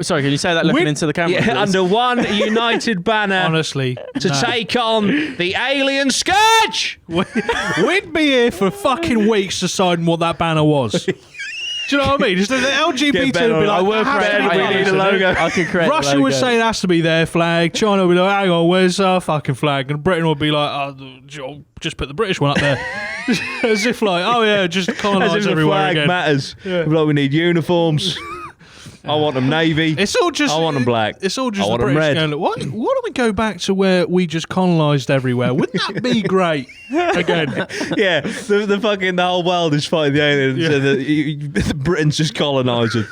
Sorry, can you say that looking into the camera? Yeah, under one united banner. Honestly. To take on the alien scourge. We'd be here for fucking weeks deciding what that banner was. Do you know what I mean? Just the LGBT would be like, we need a logo. I can create Russia would say it has to be their flag. China would be like, hang on, where's our fucking flag? And Britain would be like, oh, just put the British one up there. As if like, oh yeah, just colonise As if the everywhere flag again. matters. Yeah. Like we need uniforms. I want them navy. It's all just. I want them black. It's all just I the want them British red. going, why don't we go back to where we just colonised everywhere? Wouldn't that be great? Again. Yeah, the fucking the whole world is fighting the aliens, Yeah. and the Britain's just colonising,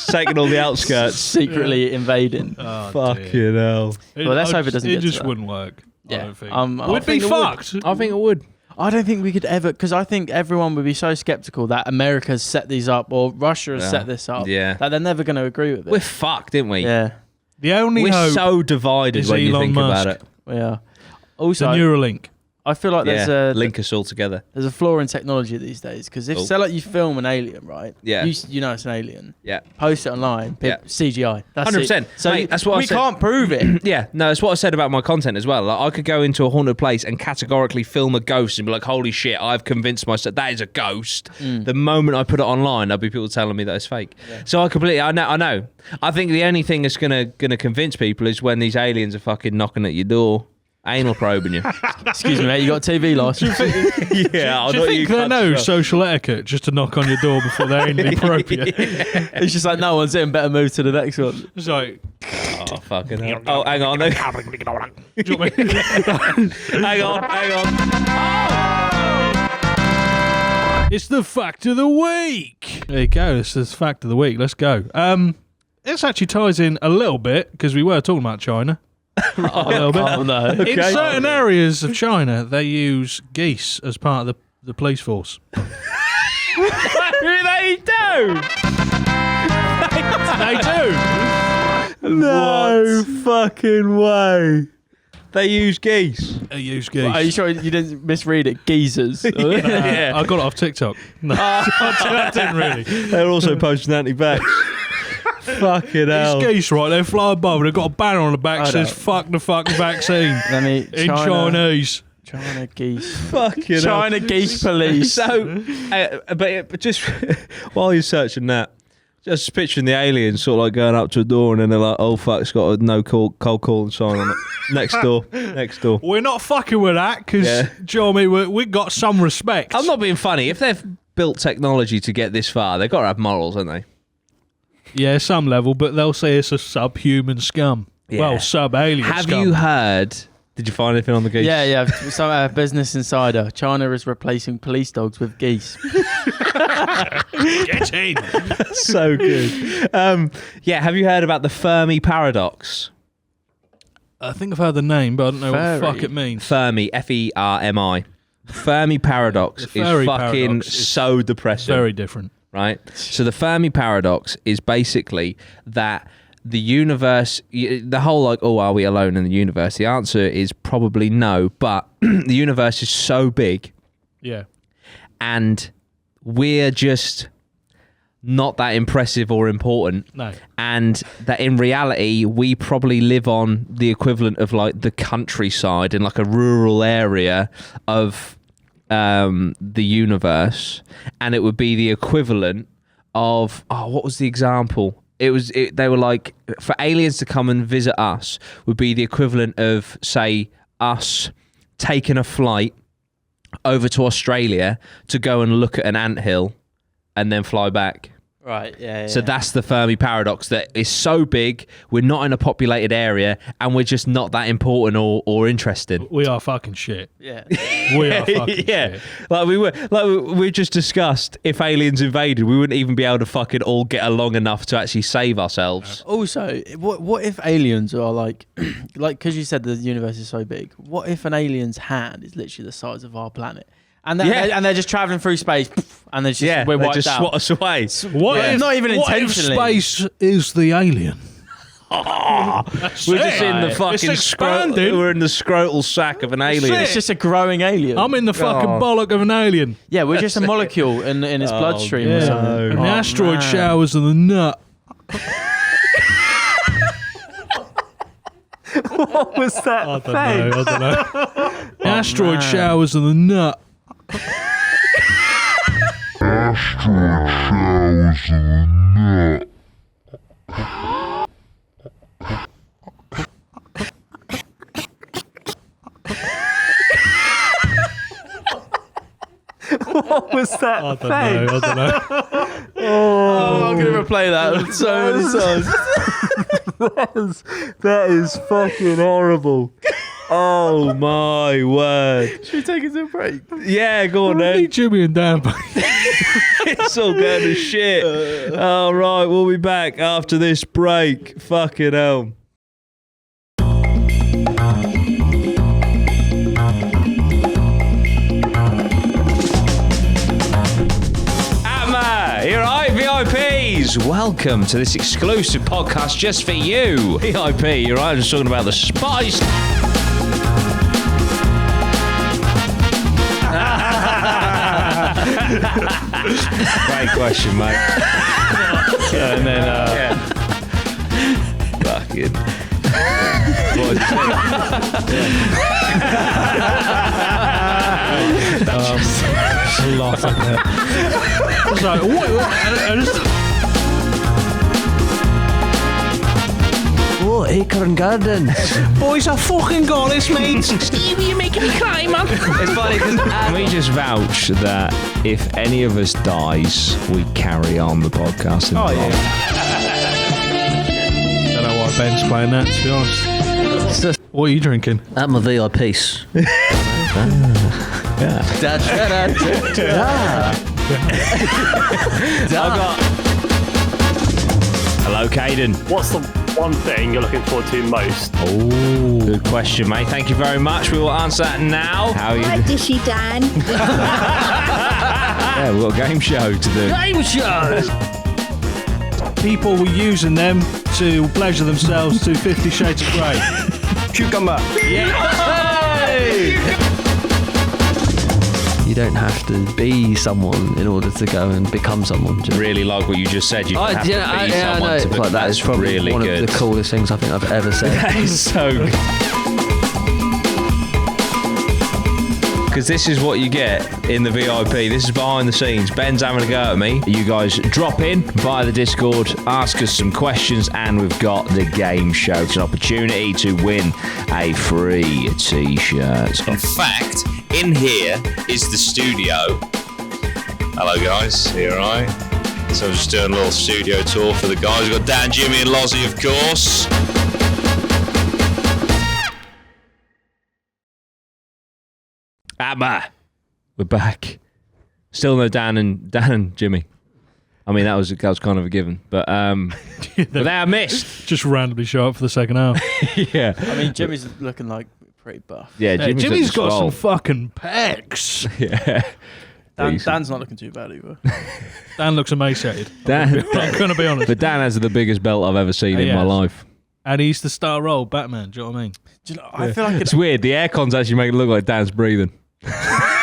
taking all the outskirts. secretly invading. Oh, Fucking hell. Well, let's hope it doesn't It get to just that. wouldn't work. I Yeah. don't think. I We'd be think fucked. I think it would. I don't think we could ever, because I think everyone would be so skeptical that America's set these up or Russia has set this up. Yeah. That they're never going to agree with it. We're fucked, didn't we? Yeah, The only We're hope so divided is when you Elon think Musk. about it. we are. the Also, Neuralink. I feel like Yeah, link us all together. there's a flaw in technology these days. Because if, Oh. say, like you film an alien, right? Yeah. You know it's an alien. Yeah. Post it online. Yeah. CGI. That's 100%. it. So Mate, that's what I we said. can't prove it. Yeah, no, it's what I said about my content as well. Like, I could go into a haunted place and categorically film a ghost and be like, holy shit, I've convinced myself that is a ghost. The moment I put it online, there'll be people telling me that it's fake. Yeah. So I know. I think the only thing that's gonna convince people is when these aliens are fucking knocking at your door, anal probing you. Excuse me, mate. You got a TV license? Yeah, Do you think they know social etiquette just to knock on your door before they're inappropriate? It's just like no one's in. Better move to the next one. It's like, Oh, fucking hell. Oh, hang on. do you know what I mean? hang on. It's the fact of the week. There you go. This is fact of the week. Let's go. This actually ties in a little bit because we were talking about China. A little bit. Oh no. In certain areas of China, they use geese as part of the police force. They do. They do. No fucking way. They use geese. They use geese. Are you sure you didn't misread it? Geezers. Yeah. I got it off TikTok. No, I didn't really. They're also posting anti-vax. Fucking hell. These geese, right, they fly above and they've got a banner on the back that says fuck the fucking vaccine. Let me. In Chinese. China geese. Fucking China geese police. So, but just while you're searching that, just picturing the aliens sort of like going up to a door and then they're like, oh fuck, it's got a no call, cold calling sign on it. Next door. We're not fucking with that because, Yeah. do you know what I mean? We've got some respect. I'm not being funny. If they've built technology to get this far, they've got to have morals, haven't they? Yeah, some level, but they'll say it's a subhuman scum. Yeah. Well, sub-alien Have scum. you heard? Did you find anything on the geese? Yeah. So, Business Insider. China is replacing police dogs with geese. Get in. So good. Yeah, have you heard about the Fermi Paradox? I think I've heard the name, but I don't know what the Ferry. fuck it means. Fermi, Fermi. Fermi Paradox The is Fermi fucking Paradox is so depressing. Very different. Right? So the Fermi Paradox is basically that the universe, the whole like, oh, are we alone in the universe? The answer is probably no, but the universe is so big Yeah. and we're just not that impressive or important. No. And that in reality, we probably live on the equivalent of like the countryside in like a rural area of the universe, and it would be the equivalent of what was the example? They were like, for aliens to come and visit us would be the equivalent of, say, us taking a flight over to Australia to go and look at an anthill and then fly back. Right, yeah. So that's the Fermi Paradox, that is so big, we're not in a populated area, and we're just not that important or interesting. We are fucking shit. Yeah. We are fucking Yeah, shit. we just discussed, if aliens invaded, we wouldn't even be able to fucking all get along enough to actually save ourselves. Also, what if aliens are like because you said the universe is so big, what if an alien's hand is literally the size of our planet? And they're just traveling through space, and they're just we're they wiped just out. swat us away. What if, Not even what if intentionally. space is the alien? We're just in the fucking expanding. we're in the scrotal sack of an alien. It's just a growing alien. I'm in the fucking bollock of an alien. Yeah, we're just a molecule in his bloodstream or something. no. And the Oh, asteroid man. showers in the nut. What was that? I don't know. The asteroid showers in the nut. What was that? I don't know. Oh, I'm gonna replay that so many times. That is fucking horrible. Oh my word. Should we take it to a break? Yeah, go on Hey, then. Jimmy and Dan. It's all going to shit. All right, we'll be back after this break. Fucking hell. APMA, you're right, VIPs. Welcome to this exclusive podcast just for you. VIP, you're right, I'm just talking about the spice. Great question, mate. And then Fucking. What was it? Laugh at that. I was like, what? I just... Oh, acre and garden. Boys are fucking goddess, mate. Stevie, you're making me cry, man. It's funny because can we just vouch that if any of us dies, we carry on the podcast? Oh, yeah. Don't know why Ben's playing that, to be honest. What are you drinking? At my VIPs. Hello, Caden. What's the one thing you're looking forward to most? Oh, good question, mate. Thank you very much. We will answer that now. How are you? Hi, Dishy Dan. Yeah, we've got a game show to do. Game show! People were using them to pleasure themselves to 50 Shades of Grey. Cucumber. You don't have to be someone in order to go and become someone. Do you know? Really like what you just said. You don't have to be I someone know. to be. Like, that is That's probably really one good. of the coolest things I think I've ever said. That is so good. Because this is what you get in the VIP. This is behind the scenes. Ben's having a go at me. You guys drop in via the Discord, ask us some questions, and we've got the game show. It's an opportunity to win a free t-shirt. In fact, in here is the studio. Hello, guys. You all right? So I'm just doing a little studio tour for the guys. We've got Dan, Jimmy, and Lozzy, of course. APMA, we're back. Still no Dan and Jimmy. I mean, that was kind of a given. But but they missed. Just randomly show up for the second half. Yeah. I mean, Jimmy's looking like pretty buff. Yeah, Jimmy's got swole. some fucking pecs. Yeah. Dan's not looking too bad either. Dan looks emaciated. Dan, I'm going to be honest. but Dan has the biggest belt I've ever seen in my life. And he's the star role, Batman. Do you know what I mean? Do you know, I feel like It's weird. The aircon's actually making it look like Dan's breathing.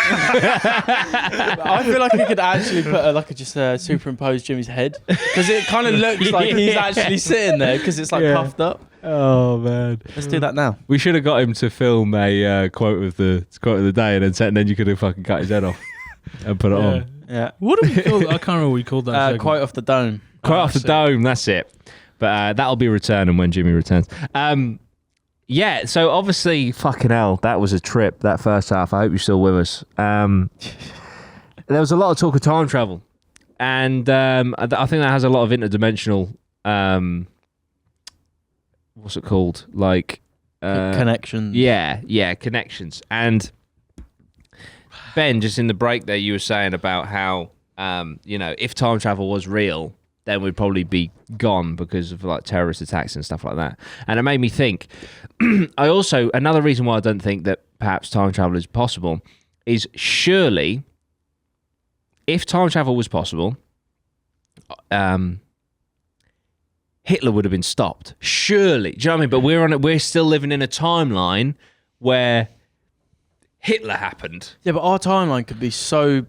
I feel like he could actually put just superimpose Jimmy's head because it kind of looks like he's actually sitting there because it's like puffed up. Oh man, Let's do that now. we should have got him to film a quote of the day, and then you could have fucking cut his head off and put it on. Yeah. What do we call it? I can't remember what we called that. segment. Quite off the dome. Quote off the dome. That's it. But that'll be returning when Jimmy returns. Yeah, so obviously, fucking hell, that was a trip, that first half. I hope you're still with us. There was a lot of talk of time travel. And I think that has a lot of interdimensional, what's it called? Like... Connections. Yeah, connections. And Ben, just in the break there, you were saying about how, if time travel was real, then we'd probably be gone because of like terrorist attacks and stuff like that. And it made me think, another reason why I don't think that perhaps time travel is possible is surely if time travel was possible, Hitler would have been stopped. Surely. Do you know what I mean? But we're still living in a timeline where Hitler happened. Yeah, but our timeline could be so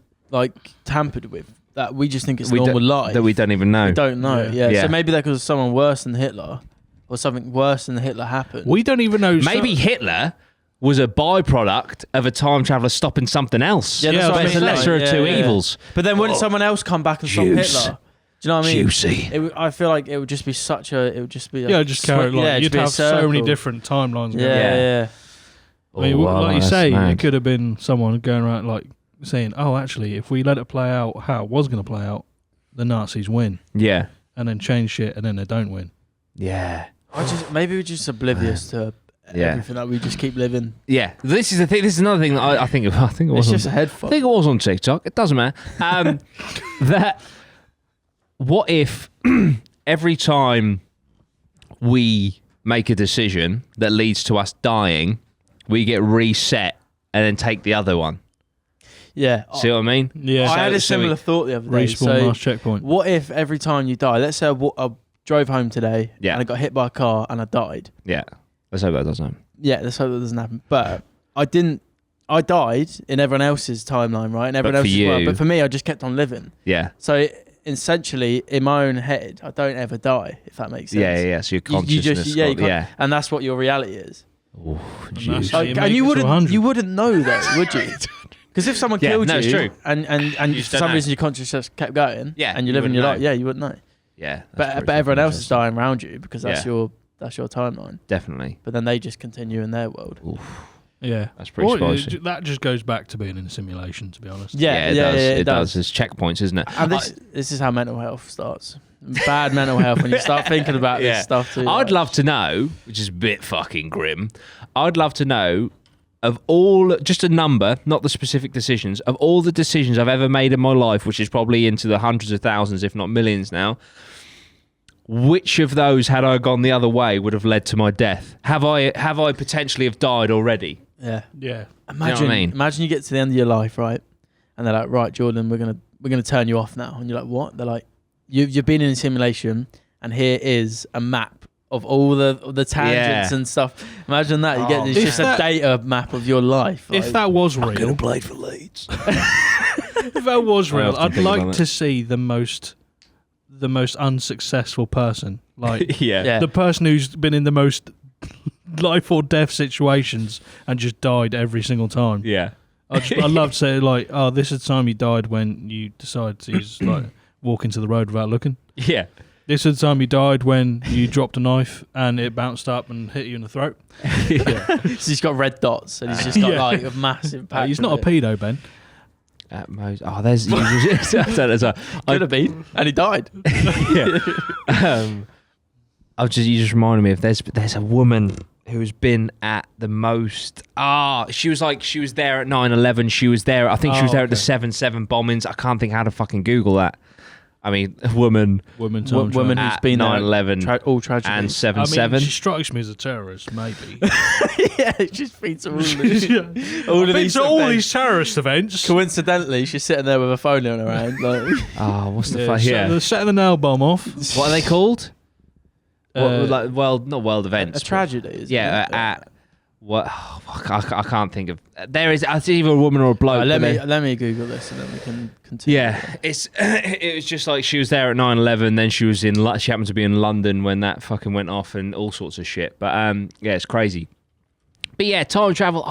tampered with that we just think it's normal life. That we don't even know. We don't know. Yeah. Yeah. So maybe that was someone worse than Hitler, or something worse than Hitler happened. We don't even know. Maybe Hitler was a byproduct of a time traveler stopping something else. Yeah, that's what but I it's the mean. lesser of two evils. But then wouldn't someone else come back and stop Juice. Hitler? Do you know what I mean? Juicy. I feel like it would just be such a. It would just be. just carry like it'd you'd be a have so many circle. different timelines. Going Yeah, on. yeah. I mean, wow, like you that's say, mad. it could have been someone going around like saying, "Oh, actually, if we let it play out how it was going to play out, the Nazis win," Yeah. and then change shit, and then they don't win. Yeah. Maybe we're just oblivious to everything that we just keep living. Yeah. This is the thing. This is another thing that I think it It's was. just a head I fuck. think it was on TikTok. It doesn't matter. That what if every time we make a decision that leads to us dying, we get reset and then take the other one? Yeah. See what I mean? Yeah, I had a so similar we- thought the other day. respawn So last checkpoint. what if every time you die, let's say I drove home today Yeah. and I got hit by a car and I died. Yeah. Let's hope that doesn't. Yeah, let's hope that doesn't happen. But I didn't. I died in everyone else's timeline, right? And everyone But for else's world. you- But for me, I just kept on living. Yeah. So essentially, in my own head, I don't ever die. If that makes sense. Yeah. So your You consciousness. just and that's what your reality is. Ooh, And juice. that's how you Like, make and it you to wouldn't 100. you wouldn't know though, would you? Because if someone Yeah, killed no, you it's true. and You just for don't some know. reason your conscience just kept going, Yeah, and you you're living your wouldn't life, yeah, you wouldn't know. Yeah. But everyone else is dying around you because that's Yeah. your timeline. Definitely. But then they just continue in their world. Yeah, That's pretty spicy. That just goes back to being in a simulation, to be honest. Yeah, it does. does. It's checkpoints, isn't it? And this is how mental health starts. Bad mental health when you start thinking about Yeah. this stuff too. I'd love to know, which is a bit fucking grim. I'd love to know of all, just a number, not the specific decisions, of all the decisions I've ever made in my life, which is probably into the hundreds of thousands, if not millions now. Which of those, had I gone the other way, would have led to my death? Have I potentially have died already? Yeah. Yeah. Imagine, what I mean? imagine you get to the end of your life, right? And they're like, right, Jordan, we're gonna turn you off now. And you're like, what? They're like, you've been in a simulation, and here is a map of all the tangents and stuff. Imagine that. You get it's If just that- a data map of your life. If like- that was real, played for Leeds. if that was I real, often I'd think like about to see the most unsuccessful person, like Yeah. the person who's been in the most life or death situations and just died every single time. Yeah. I'd love to say like, oh, this is the time you died when you decided to just like walk into the road without looking. Yeah. This is the time you died when you dropped a knife and it bounced up and hit you in the throat. So he's got red dots, and he's just got Yeah. like a massive pack. He's not a of it. pedo, Ben. At most. Oh, there's. Could have been, and he died. You just reminded me of there's a woman who's been at the most. She was there at 9/11. She was there. I think she was there at the 7/7 bombings. I can't think how to fucking Google that. I mean, a woman Woman woman who's at been there 9/11 all tragedy. and I 7/7. mean, she strikes me as a terrorist, maybe. yeah, she's been to all of I've been to all these terrorist events. Coincidentally, she's sitting there with a phone in her hand. Like, Oh, what's the fuck? Yeah. Setting the nail bomb off. What are they called? Uh, Not world events. a tragedy, isn't Yeah, it? at what? Oh, fuck, I can't think of. There is. It's either a woman or a bloke. Right, but let me Google this and then we can continue. yeah, it was just like she was there at 9/11. Then she was she happened to be in London when that fucking went off and all sorts of shit. But yeah, it's crazy. But yeah, time travel.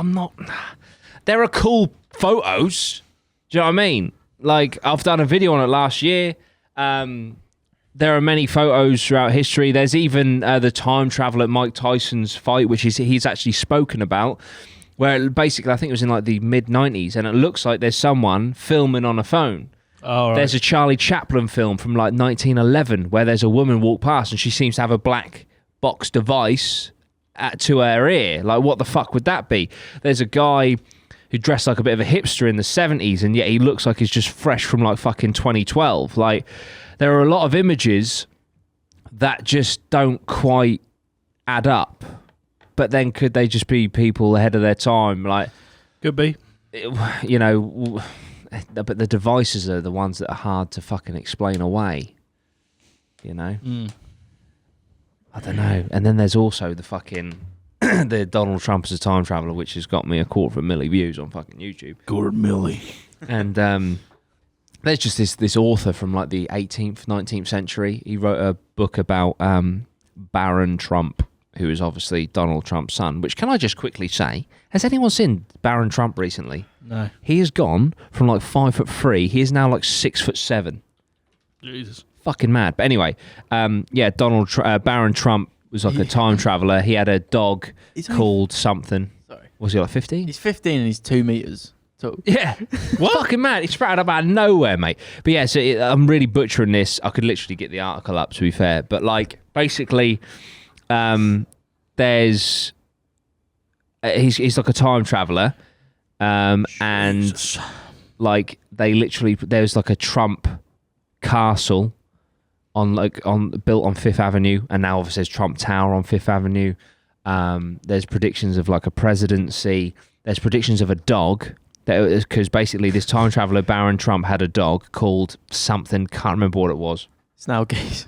There are cool photos. Do you know what I mean? Like I've done a video on it last year. There are many photos throughout history. There's even the time travel at Mike Tyson's fight, which he's actually spoken about, where basically I think it was in like the mid-90s, and it looks like there's someone filming on a phone. Oh, right. There's a Charlie Chaplin film from like 1911 where there's a woman walk past and she seems to have a black box device to her ear. Like, what the fuck would that be? There's a guy who dressed like a bit of a hipster in the 70s, and yet he looks like he's just fresh from like fucking 2012. Like, there are a lot of images that just don't quite add up. But then could they just be people ahead of their time? Like, Could be. you know, but the devices are the ones that are hard to fucking explain away. You know? I don't know. And then there's also the fucking the Donald Trump as a time traveler, which has got me 250,000 views on fucking YouTube. Gordon Millie. And there's just this author from like the 18th, 19th century. He wrote a book about Baron Trump, who is obviously Donald Trump's son. Which, can I just quickly say, has anyone seen Baron Trump recently? No. He has gone from like 5'3". He is now like 6'7". Jesus. Fucking mad. But anyway, yeah, Baron Trump was like a time traveler. He had a dog called something. Sorry. Was he like 15? He's 15 and he's 2 meters tall. Yeah. Fucking mad. He sprouted up out of nowhere, mate. But yeah, so I'm really butchering this. I could literally get the article up, to be fair. But like, basically, there's... he's like a time traveler. And like, they literally... There's like a Trump castle built on Fifth Avenue, and now obviously there's Trump Tower on Fifth Avenue. There's predictions of like a presidency. There's predictions of a dog, because basically this time traveler Baron Trump had a dog called something. Can't remember what it was. It's now geese.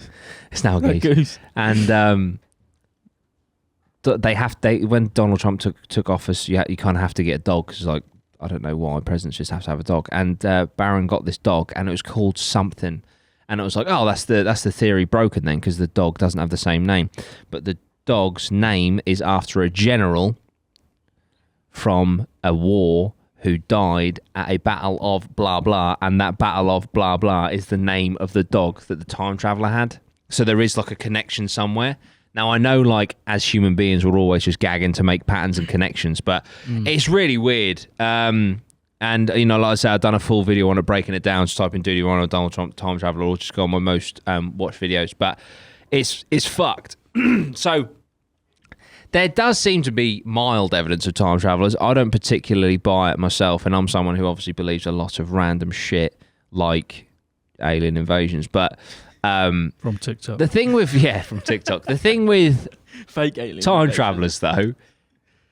It's now geese. Goose. And when Donald Trump took office, you kind of have to get a dog, because like, I don't know why presidents just have to have a dog. And Baron got this dog, and it was called something. And it was like, oh, that's the theory broken then, because the dog doesn't have the same name. But the dog's name is after a general from a war who died at a battle of blah blah, and that battle of blah blah is the name of the dog that the time traveler had. So there is like a connection somewhere. Now, I know, like, as human beings, we're always just gagging to make patterns and connections, but it's really weird. And, you know, like I said, I've done a full video on it, breaking it down. Just type in "Duty Run" or Donald Trump time traveler, or just go on my most watched videos. But it's fucked. So there does seem to be mild evidence of time travelers. I don't particularly buy it myself, and I'm someone who obviously believes a lot of random shit like alien invasions. But from TikTok. the thing with from TikTok. The thing with Fake alien. time travelers, though,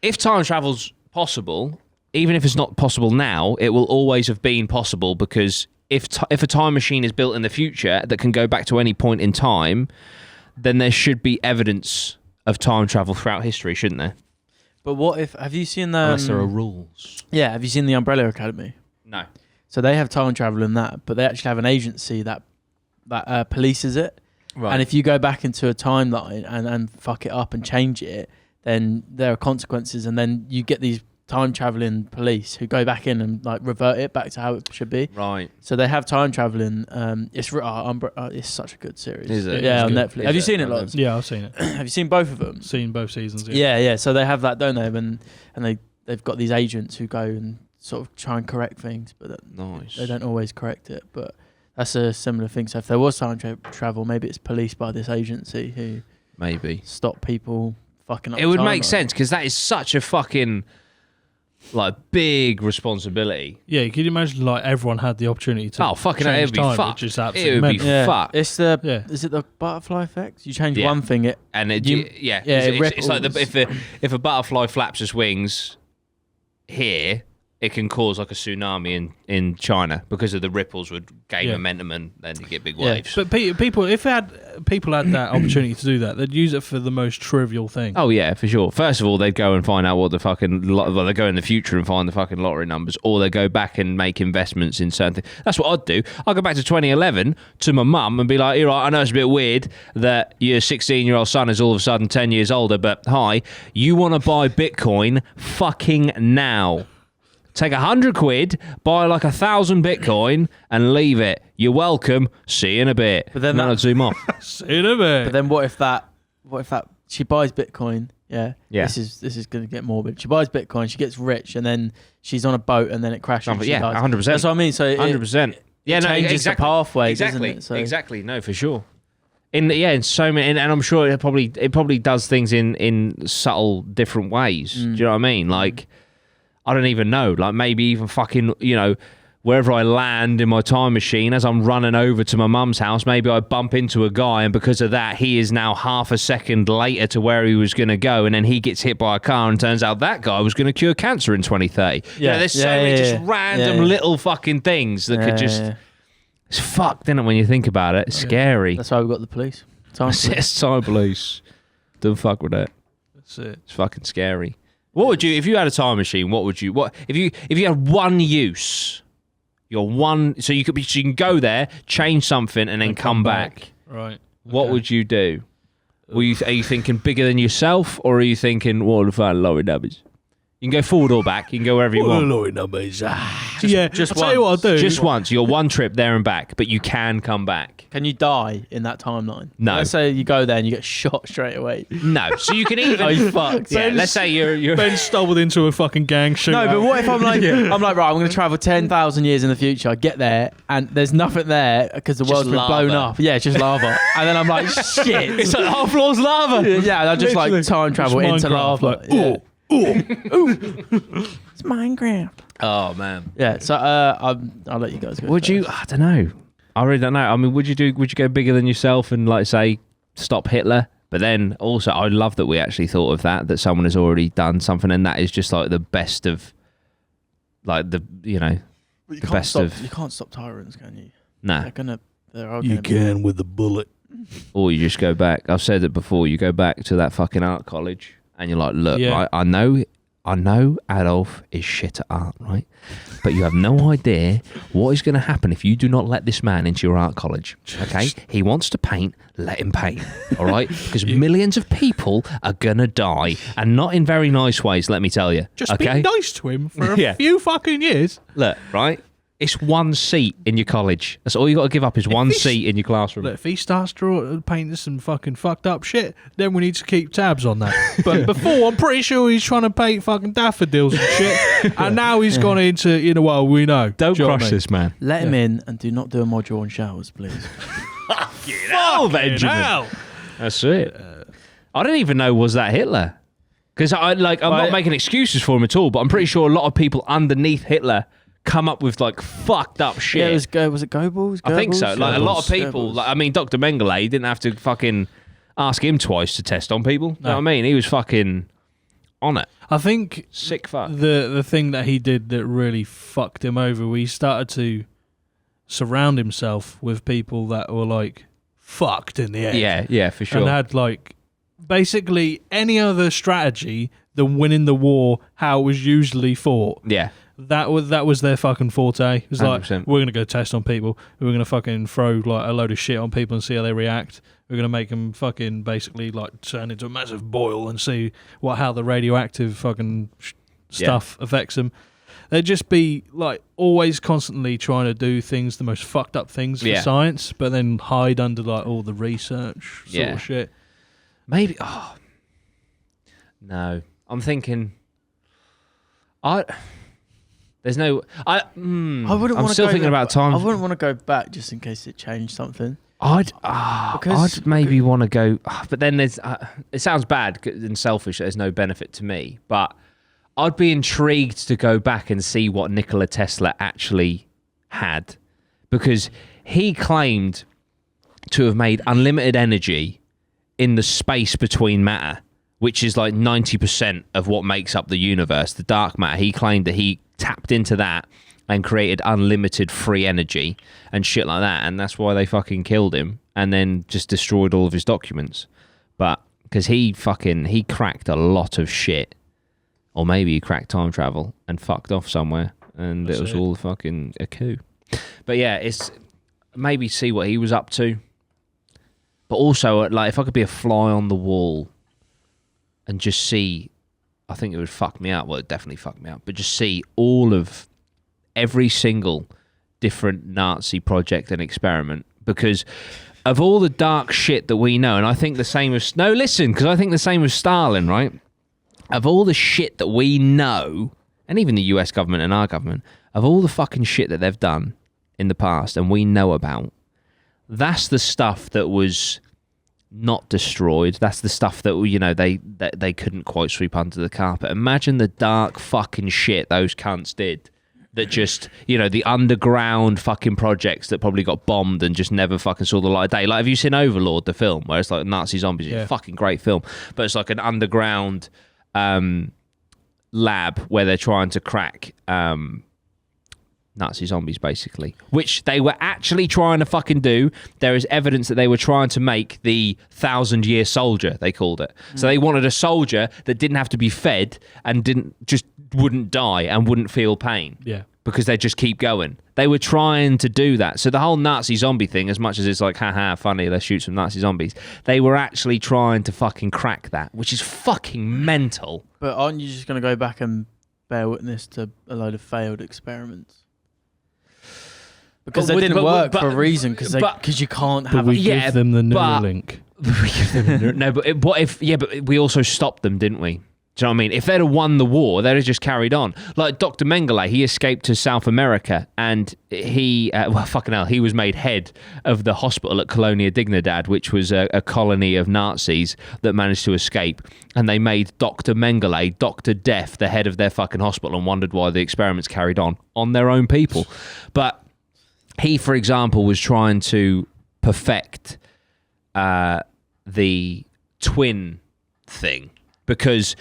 if time travel's possible, even if it's not possible now, it will always have been possible, because if a time machine is built in the future that can go back to any point in time, then there should be evidence of time travel throughout history, shouldn't there? But what if... Have you seen the... Unless there are rules. Yeah, have you seen the Umbrella Academy? No. So they have time travel in that, but they actually have an agency that polices it. Right. And if you go back into a timeline and fuck it up and change it, then there are consequences, and then you get these time traveling police who go back in and like revert it back to how it should be. Right. So they have time traveling. It's such a good series. Is it? Yeah, It's on good. Netflix. Is have you it? seen it, Loz? Yeah, I've seen it. Have you seen both of them? Seen both seasons. Yeah. So they have that, don't they? And they've got these agents who go and sort of try and correct things, but Nice. they don't always correct it. But that's a similar thing. So if there was time travel, maybe it's policed by this agency who Maybe stop people fucking up. it would time make or- sense, because that is such a fucking like big responsibility. Yeah, can you imagine like everyone had the opportunity to? Oh fucking! change It would be time, fucked. which is It absolutely would be mental. fucked. It's the Yeah. is it the butterfly effect? You change Yeah. one thing, And it, You- yeah, yeah, it it's like ripples. if a butterfly flaps its wings here, it can cause like a tsunami in China because of the ripples would gain Yeah. momentum and then you get big Yeah. waves. But people, if people had that opportunity to do that, they'd use it for the most trivial thing. Oh yeah, for sure. First of all, they'd go and find out what the fucking well, they go in the future and find the fucking lottery numbers, or they go back and make investments in certain things. That's what I'd do. I'd go back to 2011 to my mum and be like, "Here, I know it's a bit weird that your 16-year-old son is all of a sudden 10 years older, but hi, you want to buy Bitcoin fucking now." Take 100 quid, buy like 1,000 Bitcoin, and leave it. You're welcome. See you in a bit. But then and then that- I'd zoom off. See in a bit. but then what if that she buys Bitcoin? Yeah, Yeah. This is going to get morbid. She buys Bitcoin, she gets rich, and then she's on a boat, and then it crashes. and she Yeah, dies. 100%. That's what I mean. So it 100%. Yeah, no, changes exactly. the pathway, Exactly. doesn't it? So Exactly. No, for sure. In so many, and I'm sure it probably does things in subtle different ways. Do you know what I mean? Like, I don't even know. Like maybe even fucking, wherever I land in my time machine, as I'm running over to my mum's house, maybe I bump into a guy, and because of that, he is now half a second later to where he was going to go, and then he gets hit by a car, and turns out that guy was going to cure cancer in 2030. Yeah. There's so Yeah, many yeah, just yeah. random Yeah, yeah. little fucking things that could just. Yeah. It's fucked, isn't it, when you think about it? It's scary. That's why we've got the police. Time police. It's time police. Don't fuck with it. That's it. It's fucking scary. What would you, if you had a time machine? What if you had one use? So you can go there, change something, and then And come back. Right. What Okay. would you do? Are you thinking bigger than yourself, or are you thinking what the fuck lorry numbers? You can go forward or back. You can go wherever you want. Lorry numbers. Yeah, just I'll tell you what I'll do. Just once. You're one trip there and back, but you can come back. Can you die in that timeline? No. Let's say you go there and you get shot straight away. No. So you can even. Are you fucked? Yeah. Let's say you're. Ben stumbled into a fucking gang shootout. No, but what if I'm like, right, I'm going to travel 10,000 years in the future. I get there and there's nothing there because the Just world's been blown lava. up. Yeah, it's just lava. And then I'm like, shit. It's like half floor's lava. Yeah, and I just Literally. like time travel It's into Minecraft, lava. like, Yeah. It's Minecraft. Oh man. Yeah, so I'll let you guys go. Would you? first. I don't know. I really don't know. I mean, would you go bigger than yourself and like say stop Hitler? But then also, I love that we actually thought of that someone has already done something, and that is just like the best of, like But you the can't best stop, of- You can't stop tyrants, can you? nah. They're all You gonna be- can with the bullet. Or you just go back. I've said it before. You go back to that fucking art college, and you're like, look, Yeah. right, I know Adolf is shit at art, right? But you have no idea what is going to happen if you do not let this man into your art college, okay? He wants to paint, let him paint, all right? Because millions of people are going to die, and not in very nice ways, let me tell you, Just okay? be nice to him for a Yeah. few fucking years. Look, right? It's one seat in your college. That's all you got to give up is one he's- seat in your classroom. Look, if he starts painting some fucking fucked up shit, then we need to keep tabs on that. But before, I'm pretty sure he's trying to paint fucking daffodils and shit. And now he's gone into, we know. Don't Do you know what crush I mean? this man. Let him in and do not do a module on showers, please. Oh, Benjamin. Hell. That's it. I don't even know was that Hitler, because I'm not making excuses for him at all. But I'm pretty sure a lot of people underneath Hitler come up with like fucked up shit. Yeah, was it Goebbels? I think so. Goebbels? Like a lot of people. Goebbels. Dr. Mengele didn't have to fucking ask him twice to test on people. You know what I mean? He was fucking on it. I think Sick fuck. the thing that he did that really fucked him over, he started to surround himself with people that were like fucked in the head. Yeah, for sure. And had like basically any other strategy than winning the war how it was usually fought. Yeah. That was their fucking forte. It was like, 100%. we're gonna go test on people. We're gonna fucking throw like a load of shit on people and see how they react. We're gonna make them fucking basically like turn into a massive boil and see how the radioactive fucking stuff affects them. They'd just be like always constantly trying to do things, the most fucked up things for science, but then hide under like all the research sort of shit. Maybe. Oh. No. I'm thinking. There's no. I wouldn't. I'm still thinking about time. I wouldn't want to go back just in case it changed something. I'd Because- maybe want to go, but then there's. It sounds bad and selfish. There's no benefit to me, but I'd be intrigued to go back and see what Nikola Tesla actually had, because he claimed to have made unlimited energy in the space between matter, which is like 90% of what makes up the universe, the dark matter. He claimed that he tapped into that and created unlimited free energy and shit like that, and that's why they fucking killed him and then just destroyed all of his documents. But because he cracked a lot of shit, or maybe he cracked time travel and fucked off somewhere, and it was all fucking a coup. But yeah, it's maybe see what he was up to. But also, like, if I could be a fly on the wall and just see, I think it would fuck me up. Well, it definitely fuck me up. But just see all of every single different Nazi project and experiment, because of all the dark shit that we know, and I think the same with because I think the same with Stalin, right? Of all the shit that we know, and even the US government and our government, of all the fucking shit that they've done in the past and we know about, that's the stuff that was not destroyed. That's the stuff that, you know, they couldn't quite sweep under the carpet. Imagine the dark fucking shit those cunts did. That just, you know, the underground fucking projects that probably got bombed and just never fucking saw the light of day. Like, have you seen Overlord, the film, where it's like Nazi zombies? Yeah. It's a fucking great film. But it's like an underground lab where they're trying to crack Nazi zombies, basically, which they were actually trying to fucking do. There is evidence that they were trying to make the 1,000-year soldier, they called it. So they wanted a soldier that didn't have to be fed and wouldn't die and wouldn't feel pain. Yeah. Because they just keep going. They were trying to do that. So the whole Nazi zombie thing, as much as it's like, haha, funny, let's shoot some Nazi zombies, they were actually trying to fucking crack that, which is fucking mental. But aren't you just going to go back and bear witness to a load of failed experiments? Because they didn't work for a reason, because you can't have we give them the Neuralink. No, but what if? Yeah, but we also stopped them, didn't we? Do you know what I mean? If they'd have won the war, they'd have just carried on. Like Dr. Mengele, he escaped to South America, and he, fucking hell, he was made head of the hospital at Colonia Dignidad, which was a colony of Nazis that managed to escape. And they made Dr. Mengele, Dr. Death, the head of their fucking hospital, and wondered why the experiments carried on their own people. But he, for example, was trying to perfect the twin thing, because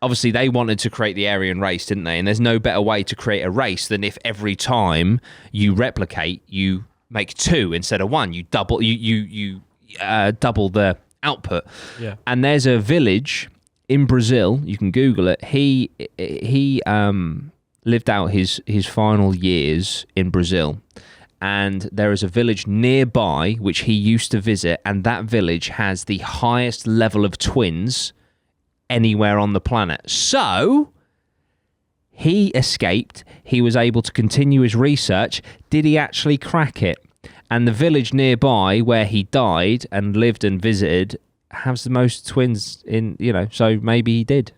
obviously they wanted to create the Aryan race, didn't they? And there's no better way to create a race than if every time you replicate, you make two instead of one. You double double the output. Yeah. And there's a village in Brazil, you can Google it. He lived out his final years in Brazil. And there is a village nearby which he used to visit, and that village has the highest level of twins anywhere on the planet. So he escaped. He was able to continue his research. Did he actually crack it? And the village nearby where he died and lived and visited has the most twins in, you know, so maybe he did.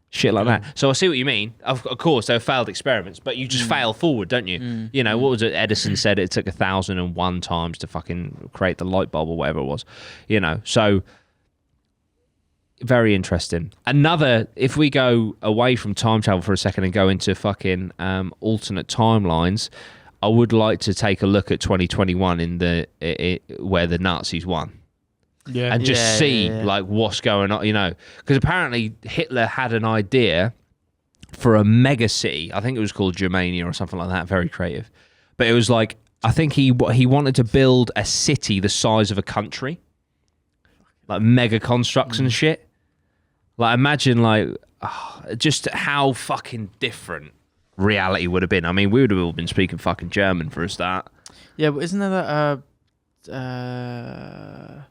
Shit like that. So I see what you mean. Of course, they're failed experiments, but you just fail forward, don't you? You know, what was it? Edison said it took 1,001 times to fucking create the light bulb or whatever it was. You know, so very interesting. Another, if we go away from time travel for a second and go into fucking alternate timelines, I would like to take a look at 2021 in where the Nazis won. Yeah. And just see like what's going on, you know, because apparently Hitler had an idea for a mega city. I think it was called Germania or something like that. Very creative, but it was like, I think he wanted to build a city the size of a country, like mega constructs and shit. Like imagine like just how fucking different reality would have been. I mean, we would have all been speaking fucking German for a start. Yeah, but isn't there that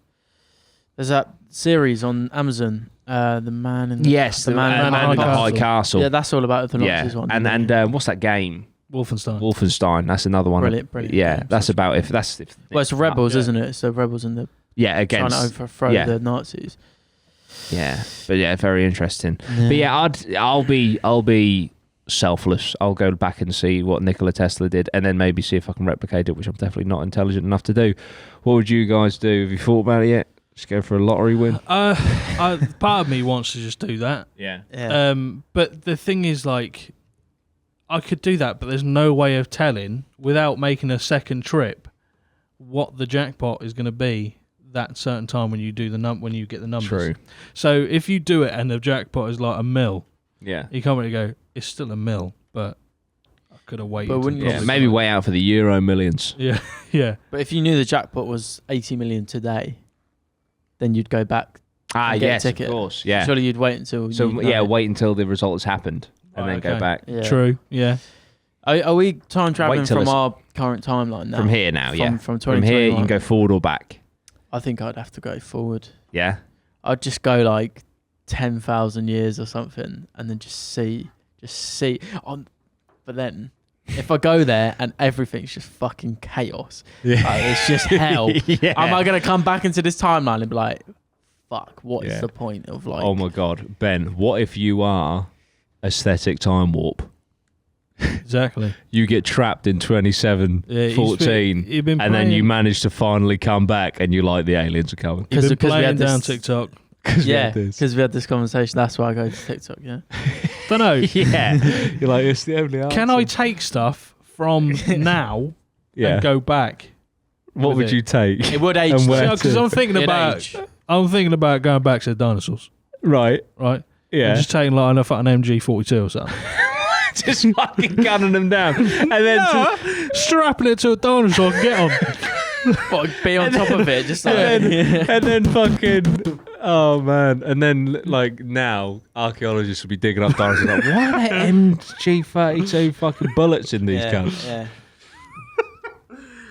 there's that series on Amazon, The Man in the the Man in the High Castle. Yeah, that's all about the Nazis one. And what's that game? Wolfenstein. That's another one. Brilliant. Yeah, that's about if it's Rebels, isn't it? So Rebels in the against trying to overthrow the Nazis. Yeah, but yeah, very interesting. Yeah. But yeah, I'll be selfless. I'll go back and see what Nikola Tesla did, and then maybe see if I can replicate it, which I'm definitely not intelligent enough to do. What would you guys do? Have you thought about it yet? Just go for a lottery win. Part of me wants to just do that. Yeah. Yeah. But the thing is, like, I could do that, but there's no way of telling without making a second trip what the jackpot is going to be that certain time when you do when you get the numbers. True. So if you do it and the jackpot is like $1 million, Yeah. you can't really go, it's still $1 million, but I could have waited. But wouldn't you Yeah. Probably Maybe not. wait out for the Euro Millions. Yeah, yeah. But if you knew the jackpot was 80 million today, then you'd go back. Ah, And get a yes, of ticket. course. Yeah. Surely you'd wait until. So you know yeah, it. wait until the results happened and Right, then go okay. back. Yeah. True, yeah. Are we time traveling till from it's- our current timeline now? From here now, From- yeah. From From here, you 2021? can go forward or back. I think I'd have to go forward. Yeah. I'd just go like 10,000 years or something, and then just see. But then, if I go there and everything's just fucking chaos, like, it's just hell. Yeah. Am I gonna come back into this timeline and be like, "Fuck, what is Yeah. the point of like?" Oh my God, Ben! What if you are aesthetic time warp? Exactly. You get trapped in 2714, You've been and then you playing- manage to finally come back, and you like the aliens are coming. You've been 'Cause we playing had down this- TikTok. Yeah, this. because we had this conversation. That's why I go to TikTok. Yeah. Don't know. Yeah, you're like it's the only answer. Can I take stuff from now Yeah. and go back? What with would it? you take? It would age. And where Because I'm thinking It'd about age. going back to the dinosaurs, Right. right? Yeah. And just taking like an MG42 or something. Just fucking gunning them down, and then Strapping it to a dinosaur and get on. What, be on top of it, just like. and then fucking oh man, and then like now archaeologists will be digging up dinosaurs like, why are there MG32 fucking bullets in these yeah, guns? yeah.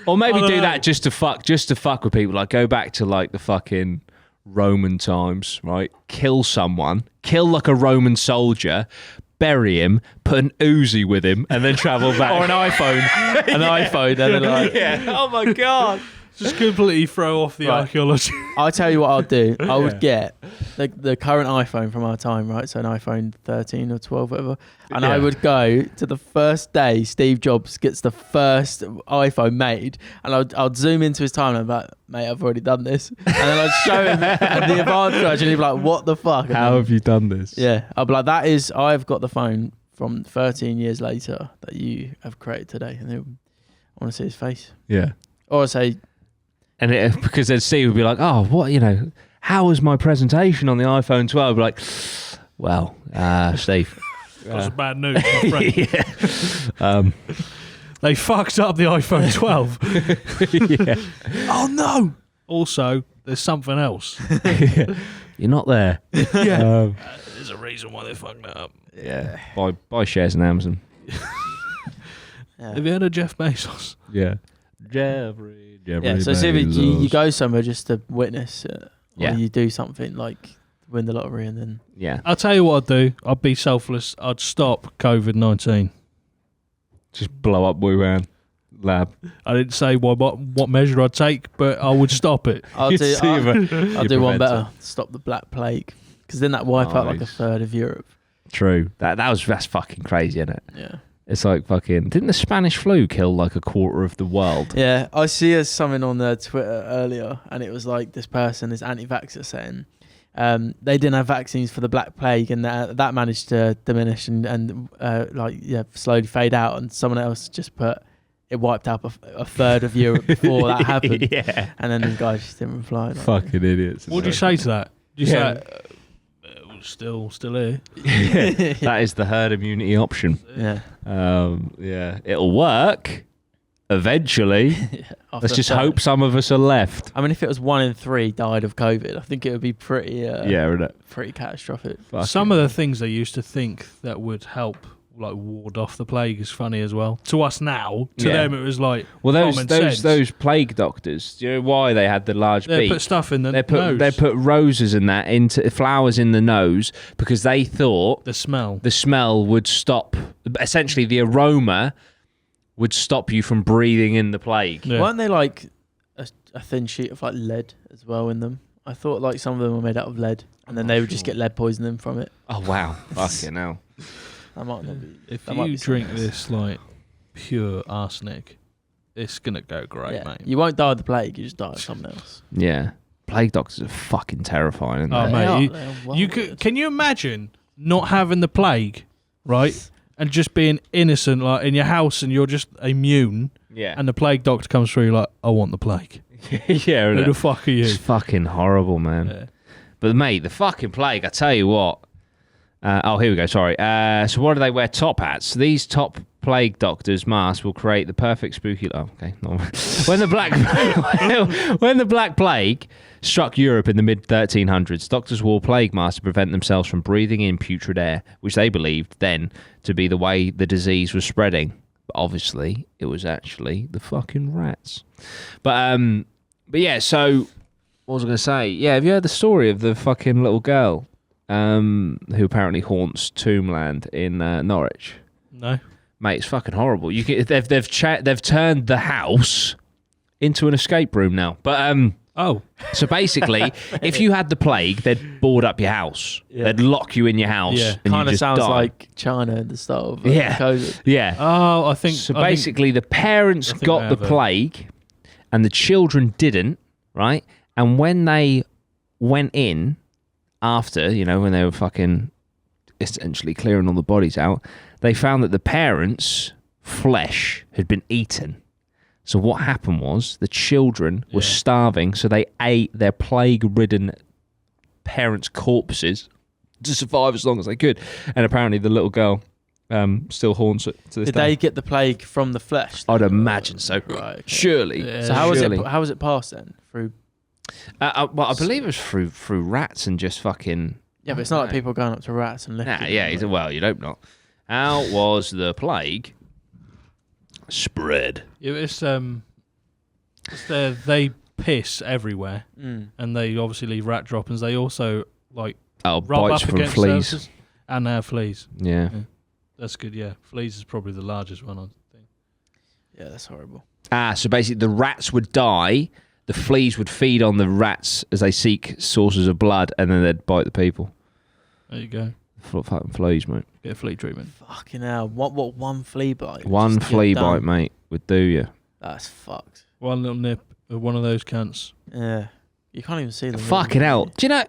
Or maybe I don't do know. that just to fuck with people. Like go back to like the fucking Roman times, right? Kill someone, kill like a Roman soldier, bury him, put an Uzi with him, and then travel back. Or an iPhone, iPhone, and then like. yeah. Oh my God. Just completely throw off the Right. archaeology. I'll tell you what I'll do. I would get the current iPhone from our time, right? So an iPhone 13 or 12, whatever. And I Yeah. would go to the first day Steve Jobs gets the first iPhone made, and I'd zoom into his timeline, like, mate, I've already done this. And then I'd show him the advanced version, and he'd be like, what the fuck? And How then- have you done this? Yeah, I'd be like, I've got the phone from 13 years later that you have created today. And then I want to see his face. Yeah. Or I say, And because then Steve would be like, oh, what, how was my presentation on the iPhone 12? Like, well, Steve. That's bad news, my friend. yeah. They fucked up the iPhone 12. Yeah. Oh no! Also, there's something else. You're not there. Yeah. There's a reason why they fucked that up. Yeah. Buy shares in Amazon. yeah. Have you heard of Jeff Bezos? Yeah. Jeffrey Yeah, so see if you go somewhere just to witness it, or Yeah. you do something like win the lottery and then Yeah. I'll tell you what I'd do. I'd be selfless. I'd stop COVID-19. Just blow up Wuhan lab. I didn't say what measure I'd take, but I would stop it. I'll You do, see I'll, if I'll you do one prevent better. Stop the Black Plague, because then that wipe out like a Nice. third of Europe. True. That's fucking crazy, isn't it? Yeah. It's like fucking. Didn't the Spanish flu kill like a quarter of the world? Yeah, I see something on Twitter earlier, and it was like this anti-vaxxer saying they didn't have vaccines for the Black Plague, and that managed to diminish and slowly fade out, and someone else just put it wiped out a third of Europe before that happened, Yeah. and then the guy just didn't reply. Like, Fucking idiots. What do you say to that? Do you Yeah. say, still here? Yeah. That is the herd immunity option. yeah. Yeah. It'll work eventually. After Let's just a third. hope some of us are left. I mean, if it was 1 in 3 died of COVID, I think it would be pretty Innit? pretty catastrophic. Some of the things they used to think that would help, like ward off the plague, is funny as well. To us now, to Yeah. them it was like Well, common sense. those plague doctors. Do you know why they had the large They beak? put stuff in the They nose. put roses and that into flowers in the nose because they thought the smell. the smell would stop. Essentially, the aroma would stop you from breathing in the plague. Yeah. Weren't they like a thin sheet of like lead as well in them? I thought like some of them were made out of lead, and then they would just get lead poisoning from it. Oh wow! Fucking hell! That might not be. If that might you be drink something else. this like pure arsenic, it's gonna go great, Yeah. mate. You won't die of the plague. You just die of something else. Yeah. plague doctors are fucking terrifying, aren't Oh, they? mate, They are well you weird. can you imagine not having the plague, right, and just being innocent, like in your house, and you're just immune, Yeah. and the plague doctor comes through, like, I want the plague. Yeah, Who innit? the fuck are you? It's fucking horrible, man. Yeah. But mate, the fucking plague, I tell you what. Oh, here we go. Sorry. So why do they wear top hats? These top plague doctors' masks will create the perfect spooky. Oh, okay. No. when the Black Plague struck Europe in the mid 1300s, doctors wore plague masks to prevent themselves from breathing in putrid air, which they believed then to be the way the disease was spreading. But obviously, it was actually the fucking rats. But yeah. So what was I going to say? Yeah. Have you heard the story of the fucking little girl? Who apparently haunts Tombland in Norwich. No. Mate, it's fucking horrible. They've turned the house into an escape room now. But so basically, if you had the plague, they'd board up your house. Yeah. They'd lock you in your house. Yeah. and Kind you of just sounds die. like China at the start of Yeah. COVID. Yeah. Oh, I think. So I think- basically, the parents I think I got the have it. plague, and the children didn't. Right, and when they went in. After, when they were fucking essentially clearing all the bodies out, they found that the parents' flesh had been eaten. So what happened was the children were starving, so they ate their plague-ridden parents' corpses to survive as long as they could. And apparently the little girl still haunts it to this Did day. they get the plague from the flesh? I'd imagine so. Right. Okay. Surely. Yeah. So how was Surely. it? How was it passed then? Through? Well, I believe it was through rats and just fucking... Yeah, but it's not like people going up to rats and licking. Nah, yeah, well, you'd hope not. How was the plague spread? It's they piss everywhere, Mm. and they obviously leave rat droppings. They also like Oh, rub bites up from against fleas. surfaces, and they have fleas. Yeah. That's good. Yeah, fleas is probably the largest one. I think. Yeah, that's horrible. So basically the rats would die, the fleas would feed on the rats as they seek sources of blood, and then they'd bite the people. There you go. Fucking fleas, mate. Get a flea treatment. Fucking hell! What one flea bite? One Just get flea done. bite, mate, would do you. That's fucked. One little nip of one of those cunts. Yeah, you can't even see them. Fucking hell. Do you know...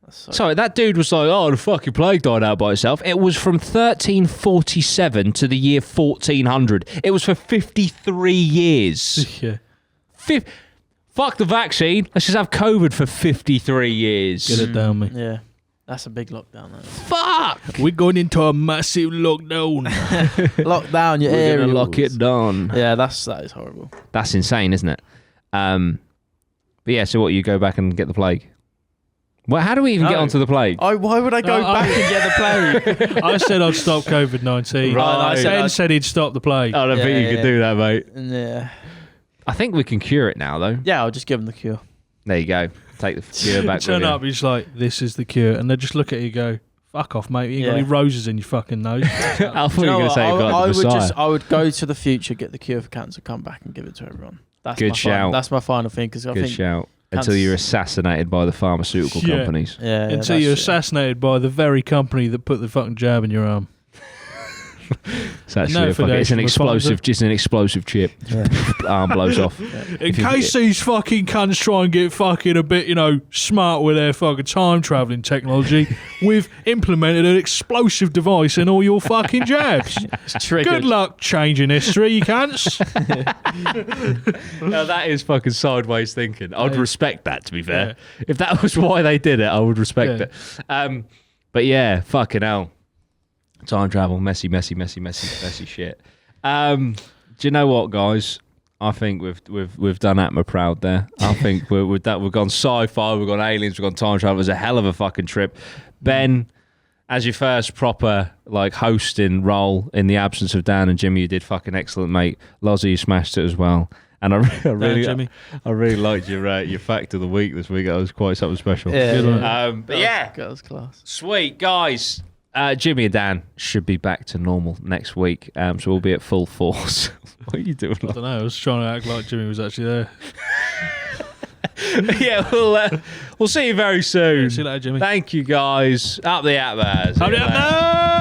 That's so Sorry, that dude was like, oh, the fucking plague died out by itself. It was from 1347 to the year 1400. It was for 53 years. Yeah. Fuck the vaccine. Let's just have COVID for 53 years. Get it down, mate. Yeah, that's a big lockdown. That is. Fuck. We're going into a massive lockdown. Lock down your We're area. going to lock it down. Yeah, that is horrible. That's insane, isn't it? But yeah, so what, you go back and get the plague? Well, how do we even get No. onto the plague? Why would I go No, back and get the plague? I said I'd stop COVID-19. Right. Ben said he'd stop the plague. I don't Yeah, think you yeah. could do that, mate. Yeah, I think we can cure it now, though. yeah. I'll just give them the cure. There you go. Take the cure back Turn with you. up, he's like, this is the cure. And they just look at you and go, fuck off, mate. You ain't got Yeah. any roses in your fucking nose. I thought Do you you were know going to what? say you've got I the would Messiah. I would go to the future, get the cure for cancer, come back and give it to everyone. That's Good my shout. Final, that's my final thing because I Good think shout. Until cancer- you're assassinated by the pharmaceutical Yeah. companies. yeah, Until that's you're it. assassinated by the very company that put the fucking jab in your arm. It's actually No it's an affiliation with explosive, just an explosive chip. Arm blows off. In case these fucking cunts try and get fucking a bit, smart with their fucking time traveling technology, we've implemented an explosive device in all your fucking jabs. It's triggered. Good luck changing history, you cunts. Now that is fucking sideways thinking. I'd respect that, to be fair. If that was why they did it, I would respect Yeah. it. But yeah, fucking hell. Time travel, messy shit. Do you know what, guys? I think we've done APMA proud there. I think we've gone sci-fi, we've gone aliens, we've gone time travel. It was a hell of a fucking trip. Ben, as your first proper hosting role in the absence of Dan and Jimmy, you did fucking excellent, mate. Lozzy, you smashed it as well. And I really liked your fact of the week this week. That was quite something special. Yeah, Good one. yeah. But yeah, That was class. sweet guys. Jimmy and Dan should be back to normal next week, so we'll be at full force. What are you doing? I don't know. I was trying to act like Jimmy was actually there. Yeah, we'll see you very soon. See you later, Jimmy. Thank you, guys. Up the APMAs. Up the APMA!